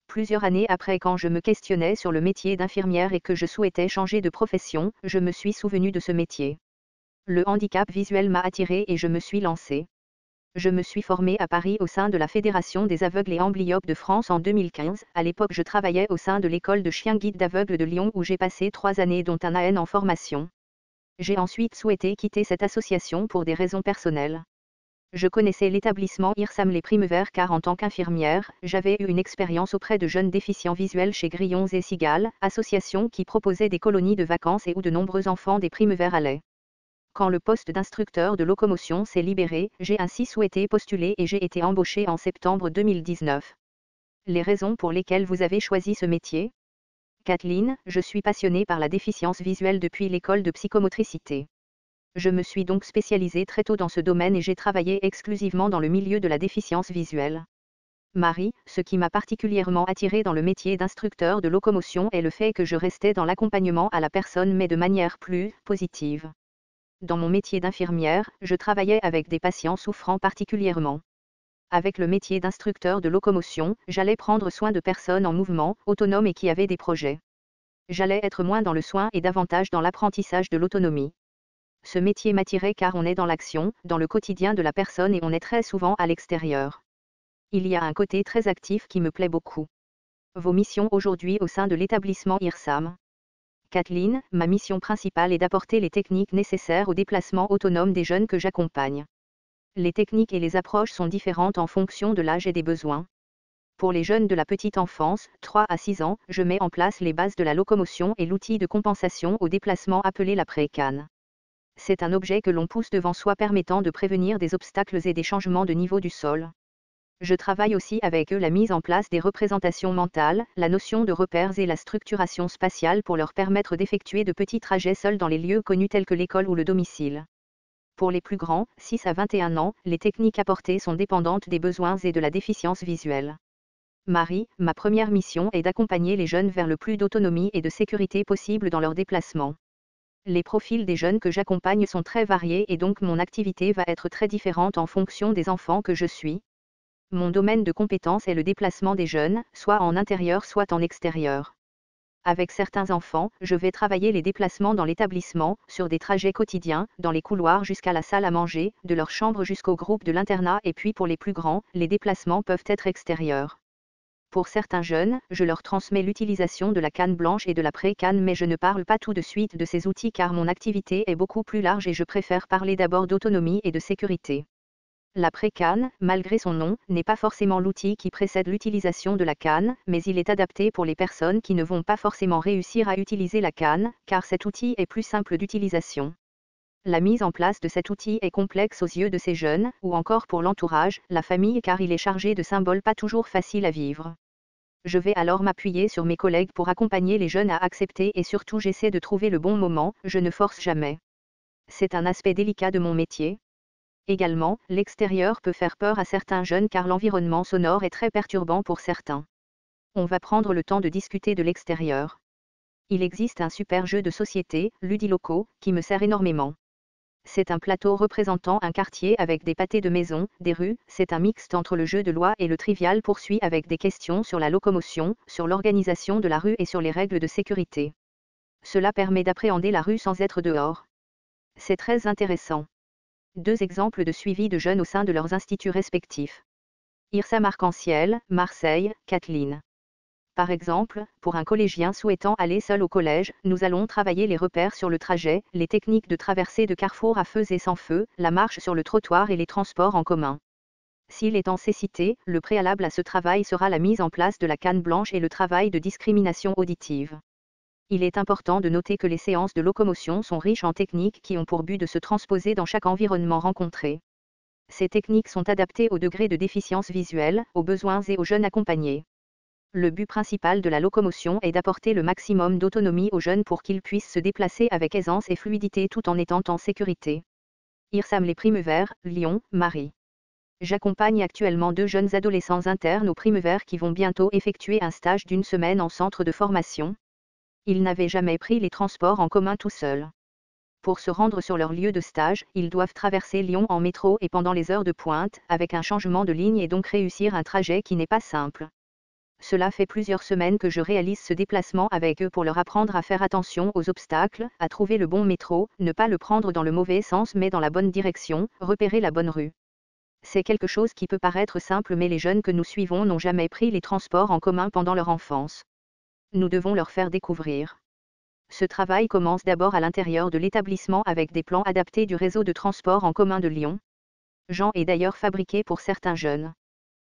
Plusieurs années après, quand je me questionnais sur le métier d'infirmière et que je souhaitais changer de profession, je me suis souvenue de ce métier. Le handicap visuel m'a attirée et je me suis lancée. Je me suis formée à Paris au sein de la Fédération des aveugles et amblyopes de France en 2015. À l'époque, je travaillais au sein de l'école de chiens guides d'aveugles de Lyon où j'ai passé 3 années dont un AN en formation. J'ai ensuite souhaité quitter cette association pour des raisons personnelles. Je connaissais l'établissement IRSAM Les Primes Verts car en tant qu'infirmière, j'avais eu une expérience auprès de jeunes déficients visuels chez Grillons et Cigales, association qui proposait des colonies de vacances et où de nombreux enfants des Primes Verts allaient. Quand le poste d'instructeur de locomotion s'est libéré, j'ai ainsi souhaité postuler et j'ai été embauchée en septembre 2019. Les raisons pour lesquelles vous avez choisi ce métier ? Kathleen, je suis passionnée par la déficience visuelle depuis l'école de psychomotricité. Je me suis donc spécialisée très tôt dans ce domaine et j'ai travaillé exclusivement dans le milieu de la déficience visuelle. Marie, ce qui m'a particulièrement attirée dans le métier d'instructeur de locomotion est le fait que je restais dans l'accompagnement à la personne mais de manière plus positive. Dans mon métier d'infirmière, je travaillais avec des patients souffrant particulièrement. Avec le métier d'instructeur de locomotion, j'allais prendre soin de personnes en mouvement, autonomes et qui avaient des projets. J'allais être moins dans le soin et davantage dans l'apprentissage de l'autonomie. Ce métier m'attirait car on est dans l'action, dans le quotidien de la personne et on est très souvent à l'extérieur. Il y a un côté très actif qui me plaît beaucoup. Vos missions aujourd'hui au sein de l'établissement IRSAM. Kathleen, ma mission principale est d'apporter les techniques nécessaires au déplacement autonome des jeunes que j'accompagne. Les techniques et les approches sont différentes en fonction de l'âge et des besoins. Pour les jeunes de la petite enfance, 3 à 6 ans, je mets en place les bases de la locomotion et l'outil de compensation au déplacement appelé la pré-canne. C'est un objet que l'on pousse devant soi permettant de prévenir des obstacles et des changements de niveau du sol. Je travaille aussi avec eux la mise en place des représentations mentales, la notion de repères et la structuration spatiale pour leur permettre d'effectuer de petits trajets seuls dans les lieux connus tels que l'école ou le domicile. Pour les plus grands, 6 à 21 ans, les techniques apportées sont dépendantes des besoins et de la déficience visuelle. Marie, ma première mission est d'accompagner les jeunes vers le plus d'autonomie et de sécurité possible dans leurs déplacements. Les profils des jeunes que j'accompagne sont très variés et donc mon activité va être très différente en fonction des enfants que je suis. Mon domaine de compétence est le déplacement des jeunes, soit en intérieur soit en extérieur. Avec certains enfants, je vais travailler les déplacements dans l'établissement, sur des trajets quotidiens, dans les couloirs jusqu'à la salle à manger, de leur chambre jusqu'au groupe de l'internat et puis pour les plus grands, les déplacements peuvent être extérieurs. Pour certains jeunes, je leur transmets l'utilisation de la canne blanche et de la pré-canne, mais je ne parle pas tout de suite de ces outils car mon activité est beaucoup plus large et je préfère parler d'abord d'autonomie et de sécurité. La pré-canne, malgré son nom, n'est pas forcément l'outil qui précède l'utilisation de la canne, mais il est adapté pour les personnes qui ne vont pas forcément réussir à utiliser la canne, car cet outil est plus simple d'utilisation. La mise en place de cet outil est complexe aux yeux de ces jeunes, ou encore pour l'entourage, la famille, car il est chargé de symboles pas toujours faciles à vivre. Je vais alors m'appuyer sur mes collègues pour accompagner les jeunes à accepter et surtout j'essaie de trouver le bon moment, je ne force jamais. C'est un aspect délicat de mon métier. Également, l'extérieur peut faire peur à certains jeunes car l'environnement sonore est très perturbant pour certains. On va prendre le temps de discuter de l'extérieur. Il existe un super jeu de société, Ludiloco, qui me sert énormément. C'est un plateau représentant un quartier avec des pâtés de maison, des rues, c'est un mixte entre le jeu de loi et le trivial poursuit avec des questions sur la locomotion, sur l'organisation de la rue et sur les règles de sécurité. Cela permet d'appréhender la rue sans être dehors. C'est très intéressant. 2 exemples de suivi de jeunes au sein de leurs instituts respectifs. IRSAM Arc-en-Ciel, Marseille, Kathleen. Par exemple, pour un collégien souhaitant aller seul au collège, nous allons travailler les repères sur le trajet, les techniques de traversée de carrefour à feu et sans feu, la marche sur le trottoir et les transports en commun. S'il est en cécité, le préalable à ce travail sera la mise en place de la canne blanche et le travail de discrimination auditive. Il est important de noter que les séances de locomotion sont riches en techniques qui ont pour but de se transposer dans chaque environnement rencontré. Ces techniques sont adaptées au degré de déficience visuelle, aux besoins et aux jeunes accompagnés. Le but principal de la locomotion est d'apporter le maximum d'autonomie aux jeunes pour qu'ils puissent se déplacer avec aisance et fluidité tout en étant en sécurité. IRSAM Les Primes-Verts, Lyon, Marie. J'accompagne actuellement 2 jeunes adolescents internes aux Primes-Verts qui vont bientôt effectuer un stage d'1 semaine en centre de formation. Ils n'avaient jamais pris les transports en commun tout seuls. Pour se rendre sur leur lieu de stage, ils doivent traverser Lyon en métro et pendant les heures de pointe, avec un changement de ligne et donc réussir un trajet qui n'est pas simple. Cela fait plusieurs semaines que je réalise ce déplacement avec eux pour leur apprendre à faire attention aux obstacles, à trouver le bon métro, ne pas le prendre dans le mauvais sens mais dans la bonne direction, repérer la bonne rue. C'est quelque chose qui peut paraître simple mais les jeunes que nous suivons n'ont jamais pris les transports en commun pendant leur enfance. Nous devons leur faire découvrir. Ce travail commence d'abord à l'intérieur de l'établissement avec des plans adaptés du réseau de transport en commun de Lyon. J'en ai d'ailleurs fabriqué pour certains jeunes.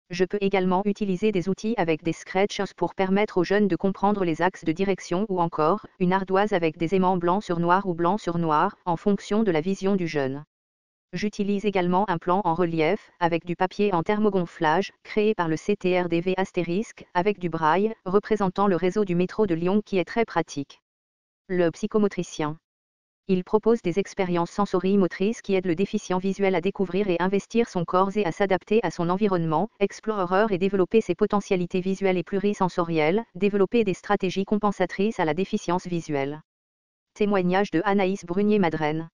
Je peux également utiliser des outils avec des scratchers pour permettre aux jeunes de comprendre les axes de direction ou encore, une ardoise avec des aimants blanc sur noir ou blanc sur noir, en fonction de la vision du jeune. J'utilise également un plan en relief, avec du papier en thermogonflage, créé par le CTRDV *, avec du braille, représentant le réseau du métro de Lyon qui est très pratique. Le psychomotricien. Il propose des expériences sensorimotrices qui aident le déficient visuel à découvrir et investir son corps et à s'adapter à son environnement, explorer et développer ses potentialités visuelles et plurisensorielles, développer des stratégies compensatrices à la déficience visuelle. Témoignage de Anaïs Brunier-Madrenne.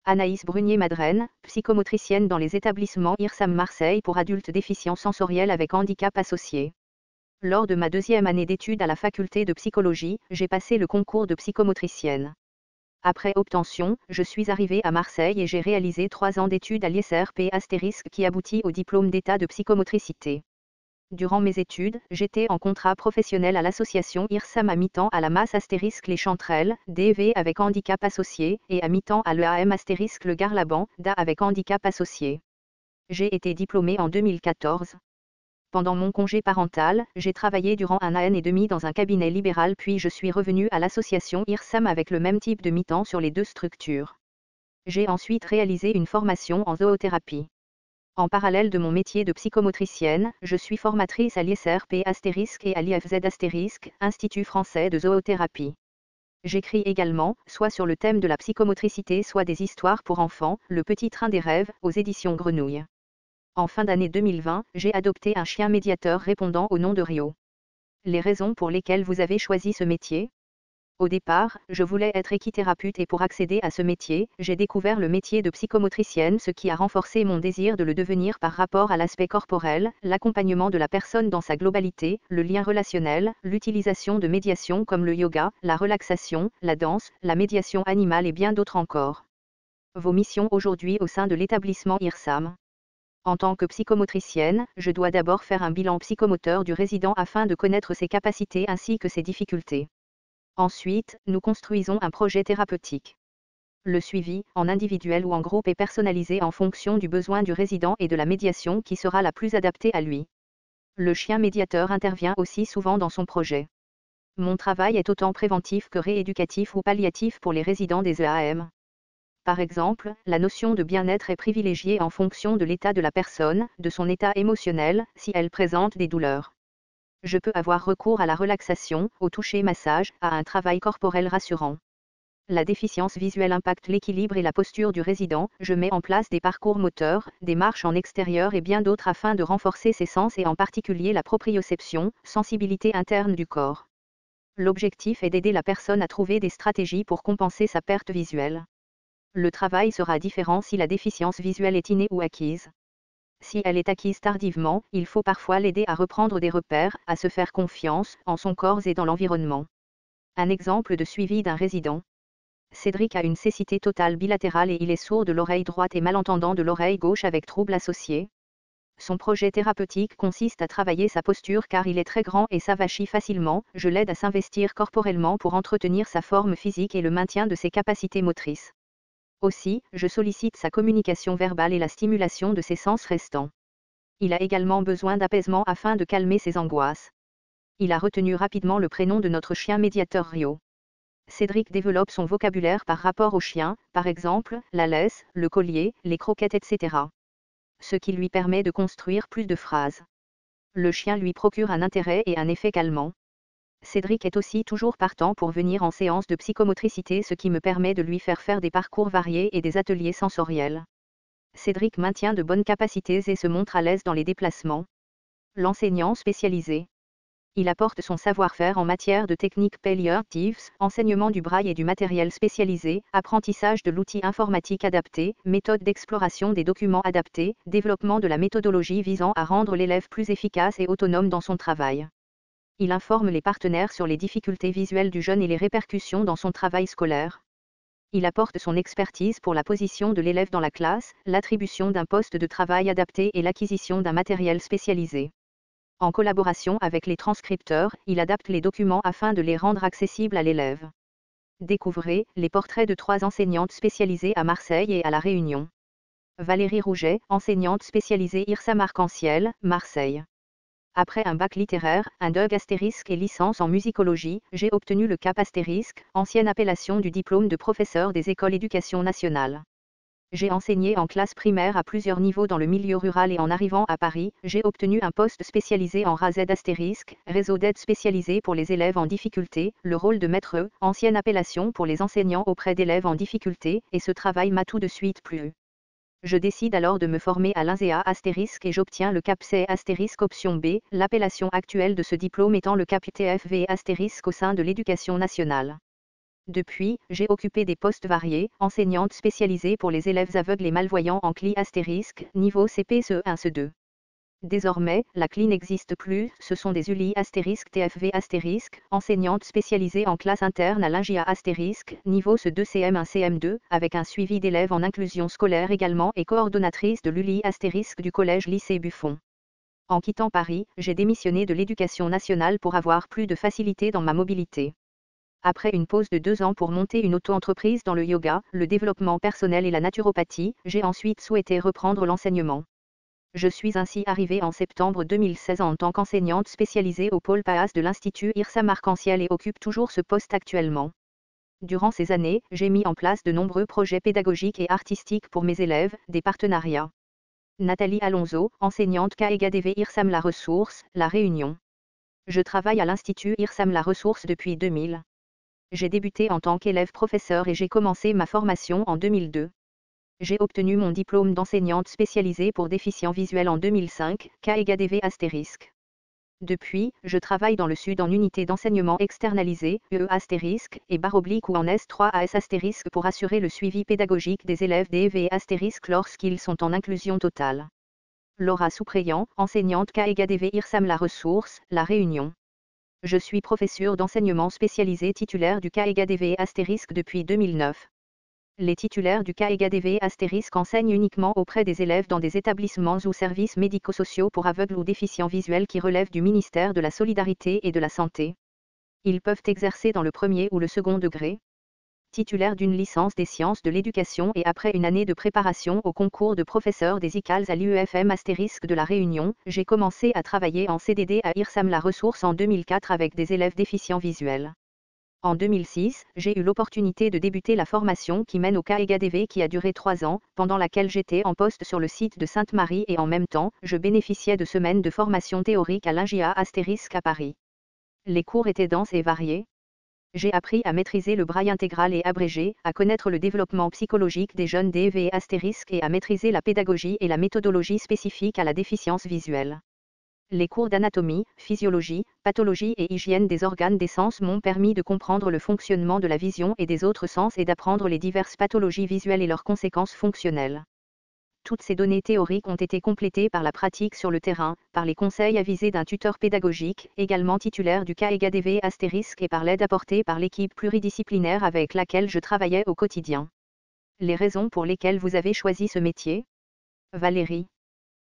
Anaïs Brunier-Madrenne, psychomotricienne dans les établissements IRSAM Marseille pour adultes déficients sensoriels avec handicap associé. Lors de ma 2e année d'études à la faculté de psychologie, j'ai passé le concours de psychomotricienne. Après obtention, je suis arrivée à Marseille et j'ai réalisé 3 ans d'études à l'ISRP * qui aboutit au diplôme d'état de psychomotricité. Durant mes études, j'étais en contrat professionnel à l'association IRSAM à mi-temps à la MAS * les Chanterelles, DV avec handicap associé, et à mi-temps à l'EAM * le Garlaban, DA avec handicap associé. J'ai été diplômée en 2014. Pendant mon congé parental, j'ai travaillé durant 1 an et demi dans un cabinet libéral puis je suis revenue à l'association IRSAM avec le même type de mi-temps sur les 2 structures. J'ai ensuite réalisé une formation en zoothérapie. En parallèle de mon métier de psychomotricienne, je suis formatrice à l'ISRP * et à l'IFZ *, Institut français de zoothérapie. J'écris également, soit sur le thème de la psychomotricité soit des histoires pour enfants, Le Petit Train des Rêves, aux éditions Grenouille. En fin d'année 2020, j'ai adopté un chien médiateur répondant au nom de Rio. Les raisons pour lesquelles vous avez choisi ce métier ? Au départ, je voulais être équithérapeute et pour accéder à ce métier, j'ai découvert le métier de psychomotricienne, ce qui a renforcé mon désir de le devenir par rapport à l'aspect corporel, l'accompagnement de la personne dans sa globalité, le lien relationnel, l'utilisation de médiation comme le yoga, la relaxation, la danse, la médiation animale et bien d'autres encore. Vos missions aujourd'hui au sein de l'établissement IRSAM. En tant que psychomotricienne, je dois d'abord faire un bilan psychomoteur du résident afin de connaître ses capacités ainsi que ses difficultés. Ensuite, nous construisons un projet thérapeutique. Le suivi, en individuel ou en groupe, est personnalisé en fonction du besoin du résident et de la médiation qui sera la plus adaptée à lui. Le chien médiateur intervient aussi souvent dans son projet. Mon travail est autant préventif que rééducatif ou palliatif pour les résidents des EAM. Par exemple, la notion de bien-être est privilégiée en fonction de l'état de la personne, de son état émotionnel, si elle présente des douleurs. Je peux avoir recours à la relaxation, au toucher-massage, à un travail corporel rassurant. La déficience visuelle impacte l'équilibre et la posture du résident, je mets en place des parcours moteurs, des marches en extérieur et bien d'autres afin de renforcer ses sens et en particulier la proprioception, sensibilité interne du corps. L'objectif est d'aider la personne à trouver des stratégies pour compenser sa perte visuelle. Le travail sera différent si la déficience visuelle est innée ou acquise. Si elle est acquise tardivement, il faut parfois l'aider à reprendre des repères, à se faire confiance, en son corps et dans l'environnement. Un exemple de suivi d'un résident. Cédric a une cécité totale bilatérale et il est sourd de l'oreille droite et malentendant de l'oreille gauche avec troubles associés. Son projet thérapeutique consiste à travailler sa posture car il est très grand et s'avachit facilement, je l'aide à s'investir corporellement pour entretenir sa forme physique et le maintien de ses capacités motrices. Aussi, je sollicite sa communication verbale et la stimulation de ses sens restants. Il a également besoin d'apaisement afin de calmer ses angoisses. Il a retenu rapidement le prénom de notre chien médiateur Rio. Cédric développe son vocabulaire par rapport au chien, par exemple, la laisse, le collier, les croquettes, etc. Ce qui lui permet de construire plus de phrases. Le chien lui procure un intérêt et un effet calmant. Cédric est aussi toujours partant pour venir en séance de psychomotricité, ce qui me permet de lui faire des parcours variés et des ateliers sensoriels. Cédric maintient de bonnes capacités et se montre à l'aise dans les déplacements. L'enseignant spécialisé. Il apporte son savoir-faire en matière de techniques palliatives, enseignement du braille et du matériel spécialisé, apprentissage de l'outil informatique adapté, méthode d'exploration des documents adaptés, développement de la méthodologie visant à rendre l'élève plus efficace et autonome dans son travail. Il informe les partenaires sur les difficultés visuelles du jeune et les répercussions dans son travail scolaire. Il apporte son expertise pour la position de l'élève dans la classe, l'attribution d'un poste de travail adapté et l'acquisition d'un matériel spécialisé. En collaboration avec les transcripteurs, il adapte les documents afin de les rendre accessibles à l'élève. Découvrez les portraits de 3 enseignantes spécialisées à Marseille et à La Réunion. Valérie Rouget, enseignante spécialisée IRSAM Arc-en-Ciel, Marseille. Après un bac littéraire, un DUG astérisque et licence en musicologie, j'ai obtenu le CAP astérisque, ancienne appellation du diplôme de professeur des écoles éducation nationale. J'ai enseigné en classe primaire à plusieurs niveaux dans le milieu rural et en arrivant à Paris, j'ai obtenu un poste spécialisé en RAZ astérisque, réseau d'aide spécialisé pour les élèves en difficulté, le rôle de maître E, ancienne appellation pour les enseignants auprès d'élèves en difficulté, et ce travail m'a tout de suite plu. Je décide alors de me former à l'INSEA astérisque et j'obtiens le CAP C astérisque option B, l'appellation actuelle de ce diplôme étant le CAP TFV astérisque au sein de l'éducation nationale. Depuis, j'ai occupé des postes variés, enseignante spécialisée pour les élèves aveugles et malvoyants en CLI astérisque, niveau CP CE1 CE2. Désormais, la CLI n'existe plus, ce sont des ULI astérisque TFV astérisque, enseignante spécialisée en classe interne à l'INGIA astérisque, niveau CE2 CM1 CM2, avec un suivi d'élèves en inclusion scolaire également et coordonnatrice de l'ULI astérisque du collège lycée Buffon. En quittant Paris, j'ai démissionné de l'éducation nationale pour avoir plus de facilité dans ma mobilité. Après une pause de 2 ans pour monter une auto-entreprise dans le yoga, le développement personnel et la naturopathie, j'ai ensuite souhaité reprendre l'enseignement. Je suis ainsi arrivée en septembre 2016 en tant qu'enseignante spécialisée au pôle PAAS de l'Institut IRSAM Arc-en-Ciel et occupe toujours ce poste actuellement. Durant ces années, j'ai mis en place de nombreux projets pédagogiques et artistiques pour mes élèves, des partenariats. Nathalie Alonso, enseignante KEGADV IRSAM La Ressource, La Réunion. Je travaille à l'Institut IRSAM La Ressource depuis 2000. J'ai débuté en tant qu'élève professeur et j'ai commencé ma formation en 2002. J'ai obtenu mon diplôme d'enseignante spécialisée pour déficients visuels en 2005, KEGADV astérisque. Depuis, je travaille dans le Sud en unité d'enseignement externalisé, UE*, et /, ou en S3AS*, pour assurer le suivi pédagogique des élèves DEV lorsqu'ils sont en inclusion totale. Laura Soupreyan, enseignante KEGADV IRSAM La Ressource, La Réunion. Je suis professeure d'enseignement spécialisé titulaire du KEGADV * depuis 2009. Les titulaires du KEGADV * enseignent uniquement auprès des élèves dans des établissements ou services médico-sociaux pour aveugles ou déficients visuels qui relèvent du ministère de la Solidarité et de la Santé. Ils peuvent exercer dans le premier ou le second degré. Titulaire d'une licence des sciences de l'éducation et après une année de préparation au concours de professeur des ICALS à l'UEFM * de La Réunion, j'ai commencé à travailler en CDD à IRSAM La Ressource en 2004 avec des élèves déficients visuels. En 2006, j'ai eu l'opportunité de débuter la formation qui mène au KEGADV qui a duré 3 ans, pendant laquelle j'étais en poste sur le site de Sainte-Marie et en même temps, je bénéficiais de semaines de formation théorique à l'INGIA * à Paris. Les cours étaient denses et variés. J'ai appris à maîtriser le braille intégral et abrégé, à connaître le développement psychologique des jeunes DEV * et à maîtriser la pédagogie et la méthodologie spécifique à la déficience visuelle. Les cours d'anatomie, physiologie, pathologie et hygiène des organes des sens m'ont permis de comprendre le fonctionnement de la vision et des autres sens et d'apprendre les diverses pathologies visuelles et leurs conséquences fonctionnelles. Toutes ces données théoriques ont été complétées par la pratique sur le terrain, par les conseils avisés d'un tuteur pédagogique, également titulaire du KEGADV * et par l'aide apportée par l'équipe pluridisciplinaire avec laquelle je travaillais au quotidien. Les raisons pour lesquelles vous avez choisi ce métier ? Valérie.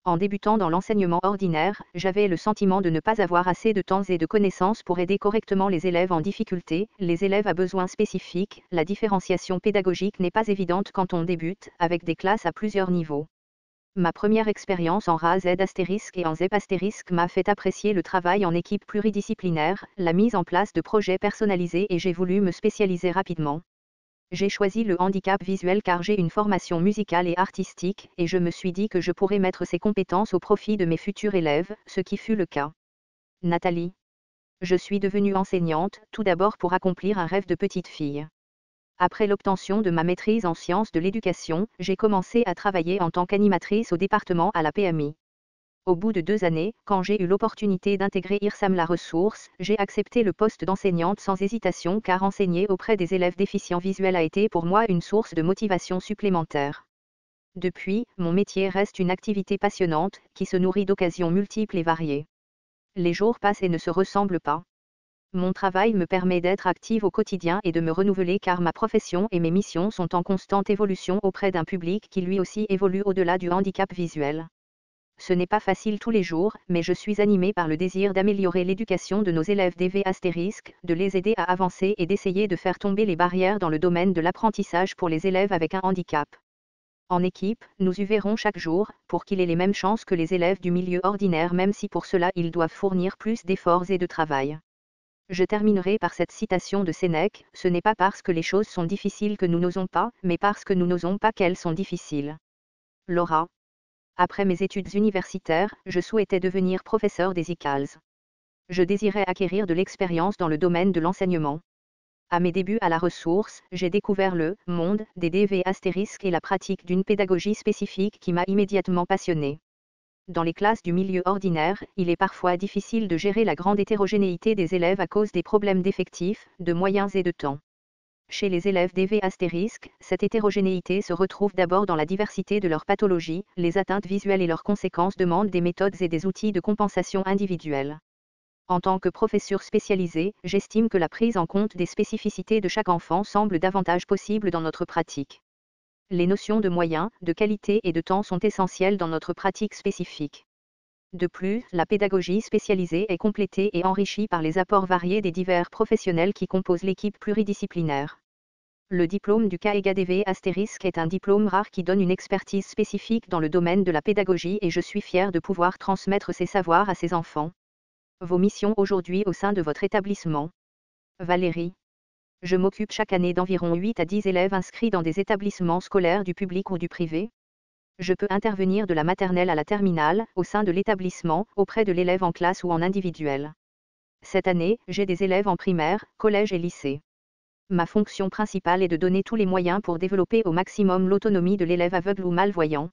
En débutant dans l'enseignement ordinaire, j'avais le sentiment de ne pas avoir assez de temps et de connaissances pour aider correctement les élèves en difficulté, les élèves à besoins spécifiques. La différenciation pédagogique n'est pas évidente quand on débute, avec des classes à plusieurs niveaux. Ma première expérience en RA Z* et en ZEP* m'a fait apprécier le travail en équipe pluridisciplinaire, la mise en place de projets personnalisés et j'ai voulu me spécialiser rapidement. J'ai choisi le handicap visuel car j'ai une formation musicale et artistique, et je me suis dit que je pourrais mettre ces compétences au profit de mes futurs élèves, ce qui fut le cas. Nathalie. Je suis devenue enseignante, tout d'abord pour accomplir un rêve de petite fille. Après l'obtention de ma maîtrise en sciences de l'éducation, j'ai commencé à travailler en tant qu'animatrice au département à la PMI. Au bout de 2 années, quand j'ai eu l'opportunité d'intégrer IRSAM La Ressource, j'ai accepté le poste d'enseignante sans hésitation car enseigner auprès des élèves déficients visuels a été pour moi une source de motivation supplémentaire. Depuis, mon métier reste une activité passionnante, qui se nourrit d'occasions multiples et variées. Les jours passent et ne se ressemblent pas. Mon travail me permet d'être active au quotidien et de me renouveler car ma profession et mes missions sont en constante évolution auprès d'un public qui lui aussi évolue au-delà du handicap visuel. Ce n'est pas facile tous les jours, mais je suis animée par le désir d'améliorer l'éducation de nos élèves DEV *, de les aider à avancer et d'essayer de faire tomber les barrières dans le domaine de l'apprentissage pour les élèves avec un handicap. En équipe, nous œuvrons chaque jour, pour qu'ils aient les mêmes chances que les élèves du milieu ordinaire même si pour cela ils doivent fournir plus d'efforts et de travail. Je terminerai par cette citation de Sénèque, ce n'est pas parce que les choses sont difficiles que nous n'osons pas, mais parce que nous n'osons pas qu'elles sont difficiles. Laura. Après mes études universitaires, je souhaitais devenir professeur des ICALS. Je désirais acquérir de l'expérience dans le domaine de l'enseignement. À mes débuts à La Ressource, j'ai découvert le monde des DEV * et la pratique d'une pédagogie spécifique qui m'a immédiatement passionnée. Dans les classes du milieu ordinaire, il est parfois difficile de gérer la grande hétérogénéité des élèves à cause des problèmes d'effectifs, de moyens et de temps. Chez les élèves DEV *, cette hétérogénéité se retrouve d'abord dans la diversité de leurs pathologies, les atteintes visuelles et leurs conséquences demandent des méthodes et des outils de compensation individuels. En tant que professeur spécialisé, j'estime que la prise en compte des spécificités de chaque enfant semble davantage possible dans notre pratique. Les notions de moyens, de qualité et de temps sont essentielles dans notre pratique spécifique. De plus, la pédagogie spécialisée est complétée et enrichie par les apports variés des divers professionnels qui composent l'équipe pluridisciplinaire. Le diplôme du KEGADV * est un diplôme rare qui donne une expertise spécifique dans le domaine de la pédagogie et je suis fière de pouvoir transmettre ces savoirs à ces enfants. Vos missions aujourd'hui au sein de votre établissement. Valérie. Je m'occupe chaque année d'environ 8 à 10 élèves inscrits dans des établissements scolaires du public ou du privé. Je peux intervenir de la maternelle à la terminale, au sein de l'établissement, auprès de l'élève en classe ou en individuel. Cette année, j'ai des élèves en primaire, collège et lycée. Ma fonction principale est de donner tous les moyens pour développer au maximum l'autonomie de l'élève aveugle ou malvoyant.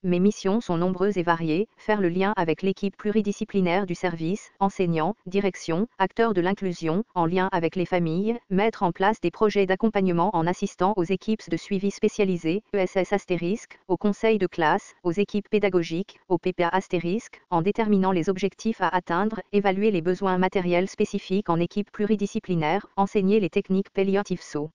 Mes missions sont nombreuses et variées, faire le lien avec l'équipe pluridisciplinaire du service, enseignants, direction, acteurs de l'inclusion, en lien avec les familles, mettre en place des projets d'accompagnement en assistant aux équipes de suivi spécialisées, ESS*, aux conseils de classe, aux équipes pédagogiques, au PPA*, en déterminant les objectifs à atteindre, évaluer les besoins matériels spécifiques en équipe pluridisciplinaire, enseigner les techniques palliatives SO.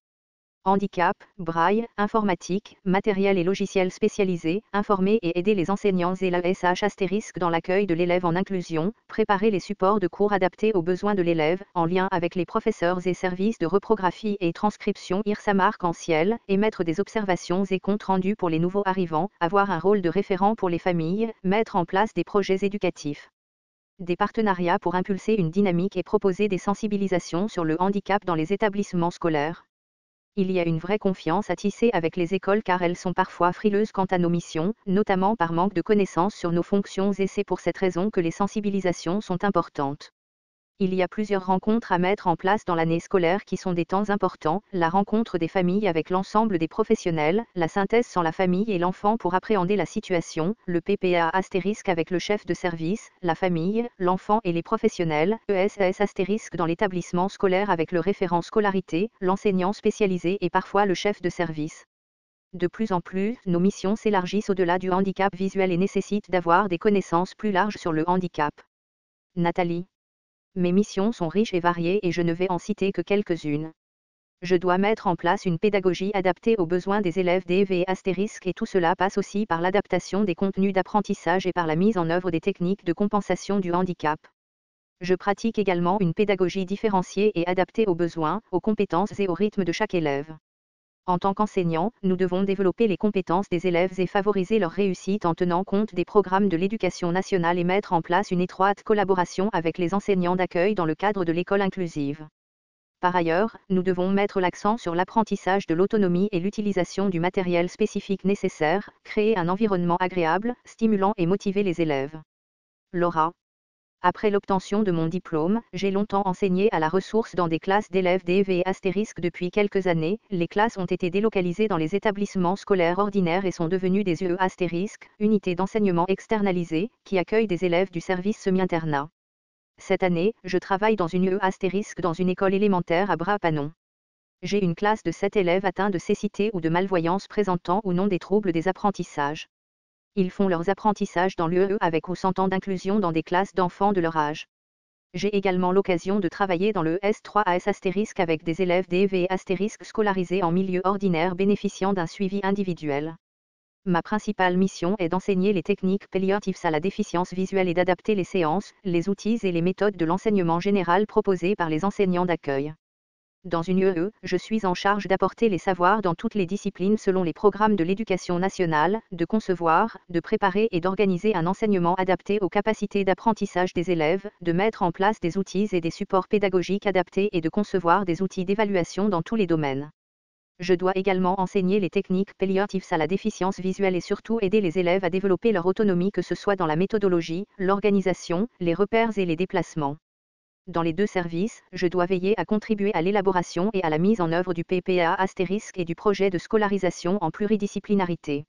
Handicap, braille, informatique, matériel et logiciels spécialisés, informer et aider les enseignants et l'AESH* dans l'accueil de l'élève en inclusion, préparer les supports de cours adaptés aux besoins de l'élève, en lien avec les professeurs et services de reprographie et transcription IRSAM arc-en-ciel, émettre des observations et comptes rendus pour les nouveaux arrivants, avoir un rôle de référent pour les familles, mettre en place des projets éducatifs. Des partenariats pour impulser une dynamique et proposer des sensibilisations sur le handicap dans les établissements scolaires. Il y a une vraie confiance à tisser avec les écoles car elles sont parfois frileuses quant à nos missions, notamment par manque de connaissances sur nos fonctions et c'est pour cette raison que les sensibilisations sont importantes. Il y a plusieurs rencontres à mettre en place dans l'année scolaire qui sont des temps importants, la rencontre des familles avec l'ensemble des professionnels, la synthèse sans la famille et l'enfant pour appréhender la situation, le PPA* avec le chef de service, la famille, l'enfant et les professionnels, ESS* dans l'établissement scolaire avec le référent scolarité, l'enseignant spécialisé et parfois le chef de service. De plus en plus, nos missions s'élargissent au-delà du handicap visuel et nécessitent d'avoir des connaissances plus larges sur le handicap. Nathalie. Mes missions sont riches et variées et je ne vais en citer que quelques-unes. Je dois mettre en place une pédagogie adaptée aux besoins des élèves d'EV et tout cela passe aussi par l'adaptation des contenus d'apprentissage et par la mise en œuvre des techniques de compensation du handicap. Je pratique également une pédagogie différenciée et adaptée aux besoins, aux compétences et au rythme de chaque élève. En tant qu'enseignant, nous devons développer les compétences des élèves et favoriser leur réussite en tenant compte des programmes de l'éducation nationale et mettre en place une étroite collaboration avec les enseignants d'accueil dans le cadre de l'école inclusive. Par ailleurs, nous devons mettre l'accent sur l'apprentissage de l'autonomie et l'utilisation du matériel spécifique nécessaire, créer un environnement agréable, stimulant et motiver les élèves. Laura. Après l'obtention de mon diplôme, j'ai longtemps enseigné à la ressource dans des classes d'élèves d'EV * depuis quelques années. Les classes ont été délocalisées dans les établissements scolaires ordinaires et sont devenues des UE *, unités d'enseignement externalisées, qui accueillent des élèves du service semi-internat. Cette année, je travaille dans une UE * dans une école élémentaire à Bras-Panon. J'ai une classe de 7 élèves atteints de cécité ou de malvoyance présentant ou non des troubles des apprentissages. Ils font leurs apprentissages dans l'UE avec ou sans temps d'inclusion dans des classes d'enfants de leur âge. J'ai également l'occasion de travailler dans le S3AS* avec des élèves d'EV * scolarisés en milieu ordinaire bénéficiant d'un suivi individuel. Ma principale mission est d'enseigner les techniques palliatives à la déficience visuelle et d'adapter les séances, les outils et les méthodes de l'enseignement général proposés par les enseignants d'accueil. Dans une UE, je suis en charge d'apporter les savoirs dans toutes les disciplines selon les programmes de l'éducation nationale, de concevoir, de préparer et d'organiser un enseignement adapté aux capacités d'apprentissage des élèves, de mettre en place des outils et des supports pédagogiques adaptés et de concevoir des outils d'évaluation dans tous les domaines. Je dois également enseigner les techniques palliatives à la déficience visuelle et surtout aider les élèves à développer leur autonomie que ce soit dans la méthodologie, l'organisation, les repères et les déplacements. Dans les deux services, je dois veiller à contribuer à l'élaboration et à la mise en œuvre du PPA* et du projet de scolarisation en pluridisciplinarité.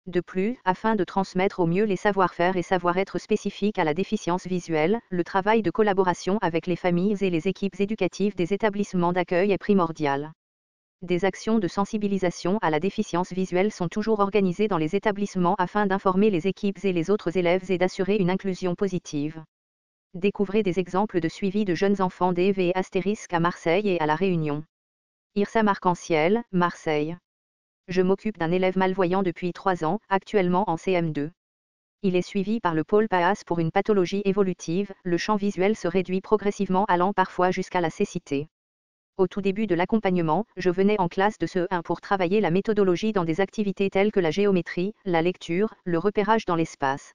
De plus, afin de transmettre au mieux les savoir-faire et savoir-être spécifiques à la déficience visuelle, le travail de collaboration avec les familles et les équipes éducatives des établissements d'accueil est primordial. Des actions de sensibilisation à la déficience visuelle sont toujours organisées dans les établissements afin d'informer les équipes et les autres élèves et d'assurer une inclusion positive. Découvrez des exemples de suivi de jeunes enfants d'EV * à Marseille et à La Réunion. IRSAM arc-en-ciel, Marseille. Je m'occupe d'un élève malvoyant depuis 3 ans, actuellement en CM2. Il est suivi par le pôle PAAS pour une pathologie évolutive, le champ visuel se réduit progressivement allant parfois jusqu'à la cécité. Au tout début de l'accompagnement, je venais en classe de CE1 pour travailler la méthodologie dans des activités telles que la géométrie, la lecture, le repérage dans l'espace.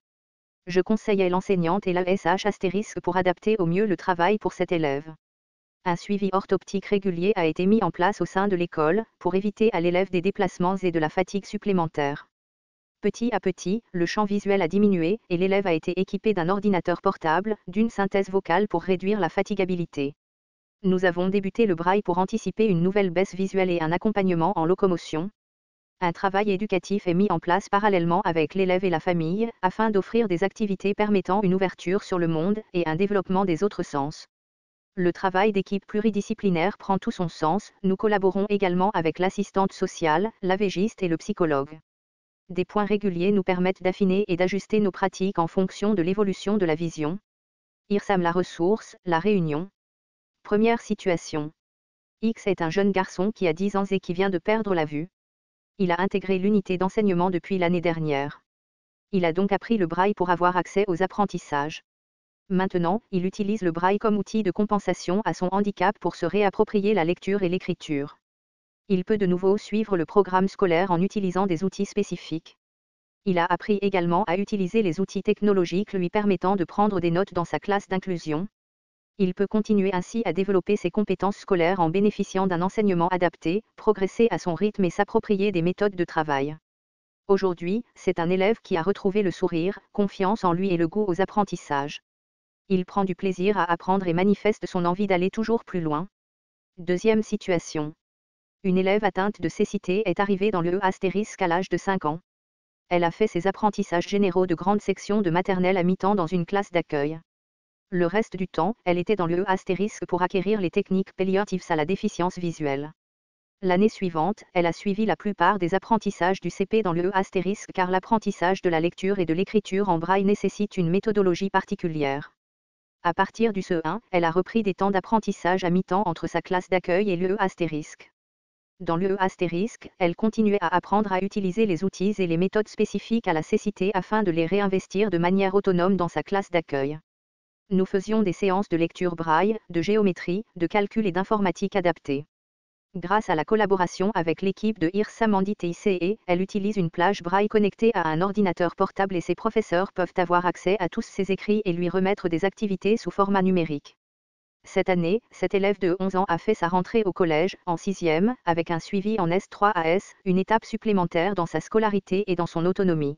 Je conseillais l'enseignante et l'AESH* pour adapter au mieux le travail pour cet élève. Un suivi orthoptique régulier a été mis en place au sein de l'école, pour éviter à l'élève des déplacements et de la fatigue supplémentaire. Petit à petit, le champ visuel a diminué et l'élève a été équipé d'un ordinateur portable, d'une synthèse vocale pour réduire la fatigabilité. Nous avons débuté le braille pour anticiper une nouvelle baisse visuelle et un accompagnement en locomotion. Un travail éducatif est mis en place parallèlement avec l'élève et la famille, afin d'offrir des activités permettant une ouverture sur le monde et un développement des autres sens. Le travail d'équipe pluridisciplinaire prend tout son sens, nous collaborons également avec l'assistante sociale, l'AVGiste et le psychologue. Des points réguliers nous permettent d'affiner et d'ajuster nos pratiques en fonction de l'évolution de la vision. IRSAM La ressource, La Réunion. Première situation. X est un jeune garçon qui a 10 ans et qui vient de perdre la vue. Il a intégré l'unité d'enseignement depuis l'année dernière. Il a donc appris le braille pour avoir accès aux apprentissages. Maintenant, il utilise le braille comme outil de compensation à son handicap pour se réapproprier la lecture et l'écriture. Il peut de nouveau suivre le programme scolaire en utilisant des outils spécifiques. Il a appris également à utiliser les outils technologiques lui permettant de prendre des notes dans sa classe d'inclusion. Il peut continuer ainsi à développer ses compétences scolaires en bénéficiant d'un enseignement adapté, progresser à son rythme et s'approprier des méthodes de travail. Aujourd'hui, c'est un élève qui a retrouvé le sourire, confiance en lui et le goût aux apprentissages. Il prend du plaisir à apprendre et manifeste son envie d'aller toujours plus loin. Deuxième situation. Une élève atteinte de cécité est arrivée dans le E* à l'âge de 5 ans. Elle a fait ses apprentissages généraux de grande section de maternelle à mi-temps dans une classe d'accueil. Le reste du temps, elle était dans le E* pour acquérir les techniques palliatives à la déficience visuelle. L'année suivante, elle a suivi la plupart des apprentissages du CP dans le E* car l'apprentissage de la lecture et de l'écriture en braille nécessite une méthodologie particulière. À partir du CE1, elle a repris des temps d'apprentissage à mi-temps entre sa classe d'accueil et le E*. Dans le E*, elle continuait à apprendre à utiliser les outils et les méthodes spécifiques à la cécité afin de les réinvestir de manière autonome dans sa classe d'accueil. Nous faisions des séances de lecture braille, de géométrie, de calcul et d'informatique adaptée. Grâce à la collaboration avec l'équipe de IRSAM Andit et ICE, elle utilise une plage braille connectée à un ordinateur portable et ses professeurs peuvent avoir accès à tous ses écrits et lui remettre des activités sous format numérique. Cette année, cet élève de 11 ans a fait sa rentrée au collège, en 6e, avec un suivi en S3AS, une étape supplémentaire dans sa scolarité et dans son autonomie.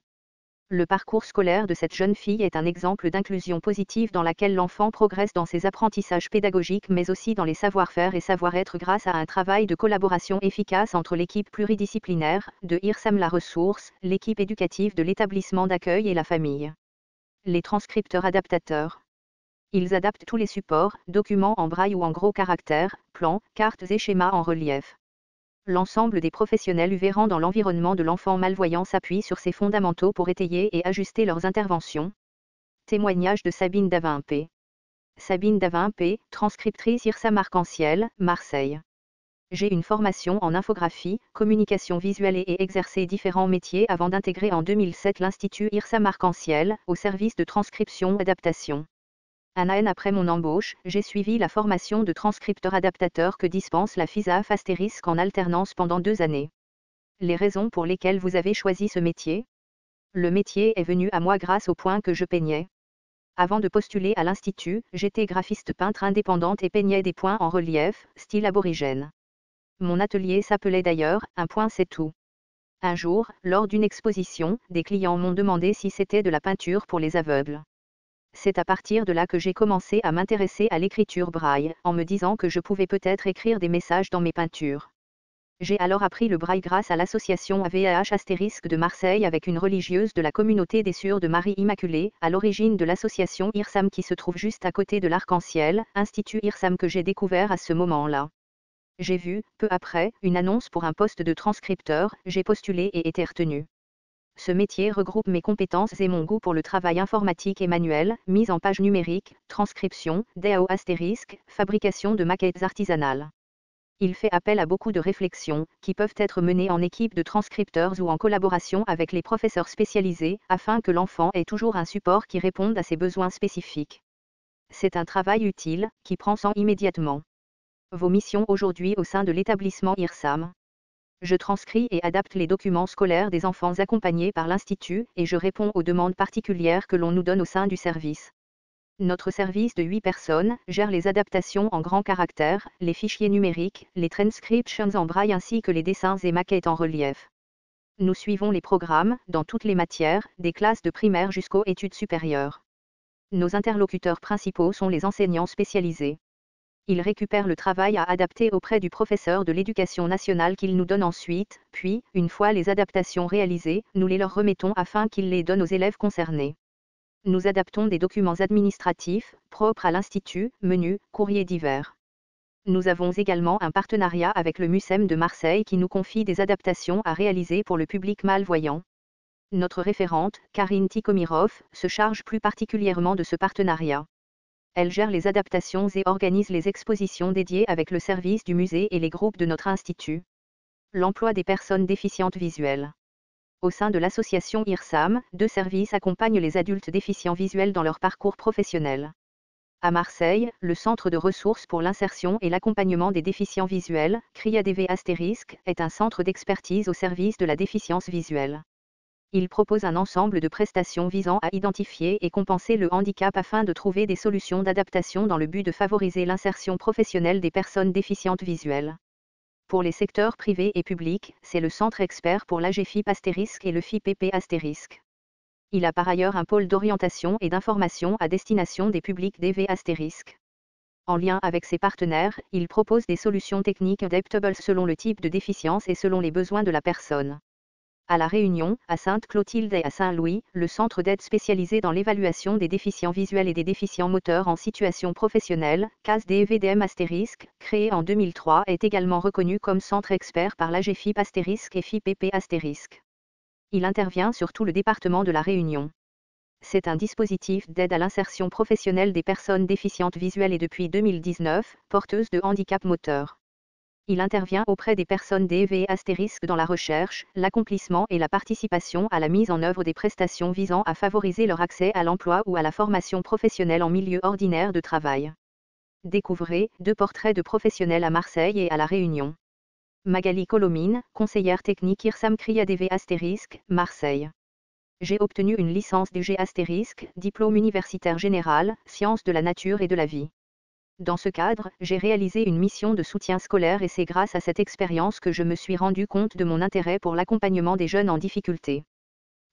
Le parcours scolaire de cette jeune fille est un exemple d'inclusion positive dans laquelle l'enfant progresse dans ses apprentissages pédagogiques mais aussi dans les savoir-faire et savoir-être grâce à un travail de collaboration efficace entre l'équipe pluridisciplinaire, de IRSAM La ressource, l'équipe éducative de l'établissement d'accueil et la famille. Les transcripteurs adaptateurs. Ils adaptent tous les supports, documents en braille ou en gros caractères, plans, cartes et schémas en relief. L'ensemble des professionnels œuvrant dans l'environnement de l'enfant malvoyant s'appuie sur ces fondamentaux pour étayer et ajuster leurs interventions. Témoignage de Sabine Davin-P. Sabine Davin-P, transcriptrice IRSAM Arc-en-Ciel, Marseille. J'ai une formation en infographie, communication visuelle et exercé différents métiers avant d'intégrer en 2007 l'Institut IRSAM Arc-en-Ciel, au service de transcription-adaptation. Un an après mon embauche, j'ai suivi la formation de transcripteur-adaptateur que dispense la FISAF * en alternance pendant 2 années. Les raisons pour lesquelles vous avez choisi ce métier ? Le métier est venu à moi grâce au point que je peignais. Avant de postuler à l'Institut, j'étais graphiste peintre indépendante et peignais des points en relief, style aborigène. Mon atelier s'appelait d'ailleurs « Un point c'est tout ». Un jour, lors d'une exposition, des clients m'ont demandé si c'était de la peinture pour les aveugles. C'est à partir de là que j'ai commencé à m'intéresser à l'écriture braille, en me disant que je pouvais peut-être écrire des messages dans mes peintures. J'ai alors appris le braille grâce à l'association AVAH * de Marseille avec une religieuse de la communauté des Sœurs de Marie Immaculée, à l'origine de l'association IRSAM qui se trouve juste à côté de l'Arc-en-Ciel, Institut IRSAM que j'ai découvert à ce moment-là. J'ai vu, peu après, une annonce pour un poste de transcripteur, j'ai postulé et été retenu. Ce métier regroupe mes compétences et mon goût pour le travail informatique et manuel, mise en page numérique, transcription, DAO *, fabrication de maquettes artisanales. Il fait appel à beaucoup de réflexions, qui peuvent être menées en équipe de transcripteurs ou en collaboration avec les professeurs spécialisés, afin que l'enfant ait toujours un support qui réponde à ses besoins spécifiques. C'est un travail utile, qui prend sang immédiatement. Vos missions aujourd'hui au sein de l'établissement IRSAM. Je transcris et adapte les documents scolaires des enfants accompagnés par l'Institut, et je réponds aux demandes particulières que l'on nous donne au sein du service. Notre service de 8 personnes gère les adaptations en grands caractères, les fichiers numériques, les transcriptions en braille ainsi que les dessins et maquettes en relief. Nous suivons les programmes, dans toutes les matières, des classes de primaire jusqu'aux études supérieures. Nos interlocuteurs principaux sont les enseignants spécialisés. Il récupère le travail à adapter auprès du professeur de l'éducation nationale qu'il nous donne ensuite, puis, une fois les adaptations réalisées, nous les leur remettons afin qu'ils les donnent aux élèves concernés. Nous adaptons des documents administratifs, propres à l'Institut, menus, courriers divers. Nous avons également un partenariat avec le MUSEM de Marseille qui nous confie des adaptations à réaliser pour le public malvoyant. Notre référente, Karine Tikhomirov, se charge plus particulièrement de ce partenariat. Elle gère les adaptations et organise les expositions dédiées avec le service du musée et les groupes de notre institut. L'emploi des personnes déficientes visuelles. Au sein de l'association IRSAM, 2 services accompagnent les adultes déficients visuels dans leur parcours professionnel. À Marseille, le Centre de ressources pour l'insertion et l'accompagnement des déficients visuels, CRIADV*, est un centre d'expertise au service de la déficience visuelle. Il propose un ensemble de prestations visant à identifier et compenser le handicap afin de trouver des solutions d'adaptation dans le but de favoriser l'insertion professionnelle des personnes déficientes visuelles. Pour les secteurs privés et publics, c'est le Centre expert pour l'AGFIP * et le FIPP *. Il a par ailleurs un pôle d'orientation et d'information à destination des publics DV *. En lien avec ses partenaires, il propose des solutions techniques adaptables selon le type de déficience et selon les besoins de la personne. À La Réunion, à Sainte-Clotilde et à Saint-Louis, le centre d'aide spécialisé dans l'évaluation des déficients visuels et des déficients moteurs en situation professionnelle, CAS-DVDM *, créé en 2003, est également reconnu comme centre expert par l'AGFIP * et FIPP *. Il intervient sur tout le département de La Réunion. C'est un dispositif d'aide à l'insertion professionnelle des personnes déficientes visuelles et depuis 2019, porteuses de handicap moteur. Il intervient auprès des personnes DV * dans la recherche, l'accomplissement et la participation à la mise en œuvre des prestations visant à favoriser leur accès à l'emploi ou à la formation professionnelle en milieu ordinaire de travail. Découvrez 2 portraits de professionnels à Marseille et à La Réunion. Magali Colomine, conseillère technique IRSAM CRIADV *, Marseille. J'ai obtenu une licence DG *, diplôme universitaire général, sciences de la nature et de la vie. Dans ce cadre, j'ai réalisé une mission de soutien scolaire et c'est grâce à cette expérience que je me suis rendu compte de mon intérêt pour l'accompagnement des jeunes en difficulté.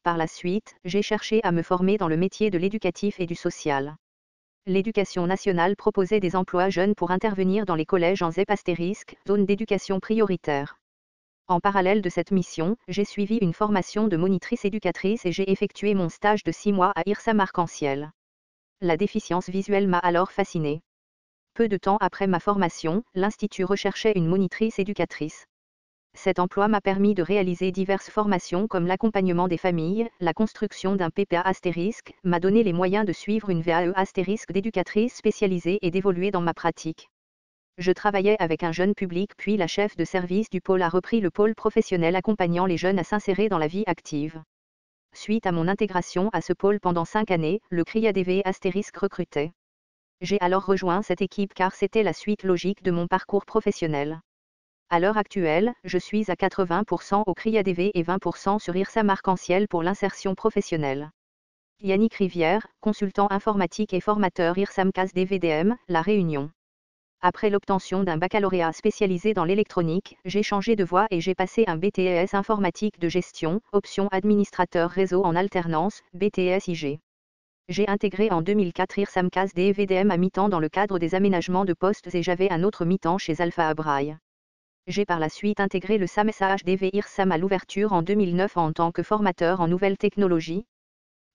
Par la suite, j'ai cherché à me former dans le métier de l'éducatif et du social. L'Éducation nationale proposait des emplois jeunes pour intervenir dans les collèges en ZEP *, zone d'éducation prioritaire. En parallèle de cette mission, j'ai suivi une formation de monitrice éducatrice et j'ai effectué mon stage de 6 mois à IRSAM Arc-en-Ciel. La déficience visuelle m'a alors fascinée. Peu de temps après ma formation, l'Institut recherchait une monitrice éducatrice. Cet emploi m'a permis de réaliser diverses formations comme l'accompagnement des familles, la construction d'un PPA *, m'a donné les moyens de suivre une VAE * d'éducatrice spécialisée et d'évoluer dans ma pratique. Je travaillais avec un jeune public puis la chef de service du pôle a repris le pôle professionnel accompagnant les jeunes à s'insérer dans la vie active. Suite à mon intégration à ce pôle pendant 5 années, le CRIADV * recrutait. J'ai alors rejoint cette équipe car c'était la suite logique de mon parcours professionnel. À l'heure actuelle, je suis à 80% au CRIADV et 20% sur IRSAM Arc-en-Ciel pour l'insertion professionnelle. Yannick Rivière, consultant informatique et formateur IRSAM CAS-DVDM, La Réunion. Après l'obtention d'un baccalauréat spécialisé dans l'électronique, j'ai changé de voie et j'ai passé un BTS informatique de gestion, option administrateur réseau en alternance, BTS IG. J'ai intégré en 2004 IRSAM CAS-DVDM à mi-temps dans le cadre des aménagements de postes et j'avais un autre mi-temps chez Alpha Abraille. J'ai par la suite intégré le SAM SAHDV IRSAM à l'ouverture en 2009 en tant que formateur en nouvelles technologies.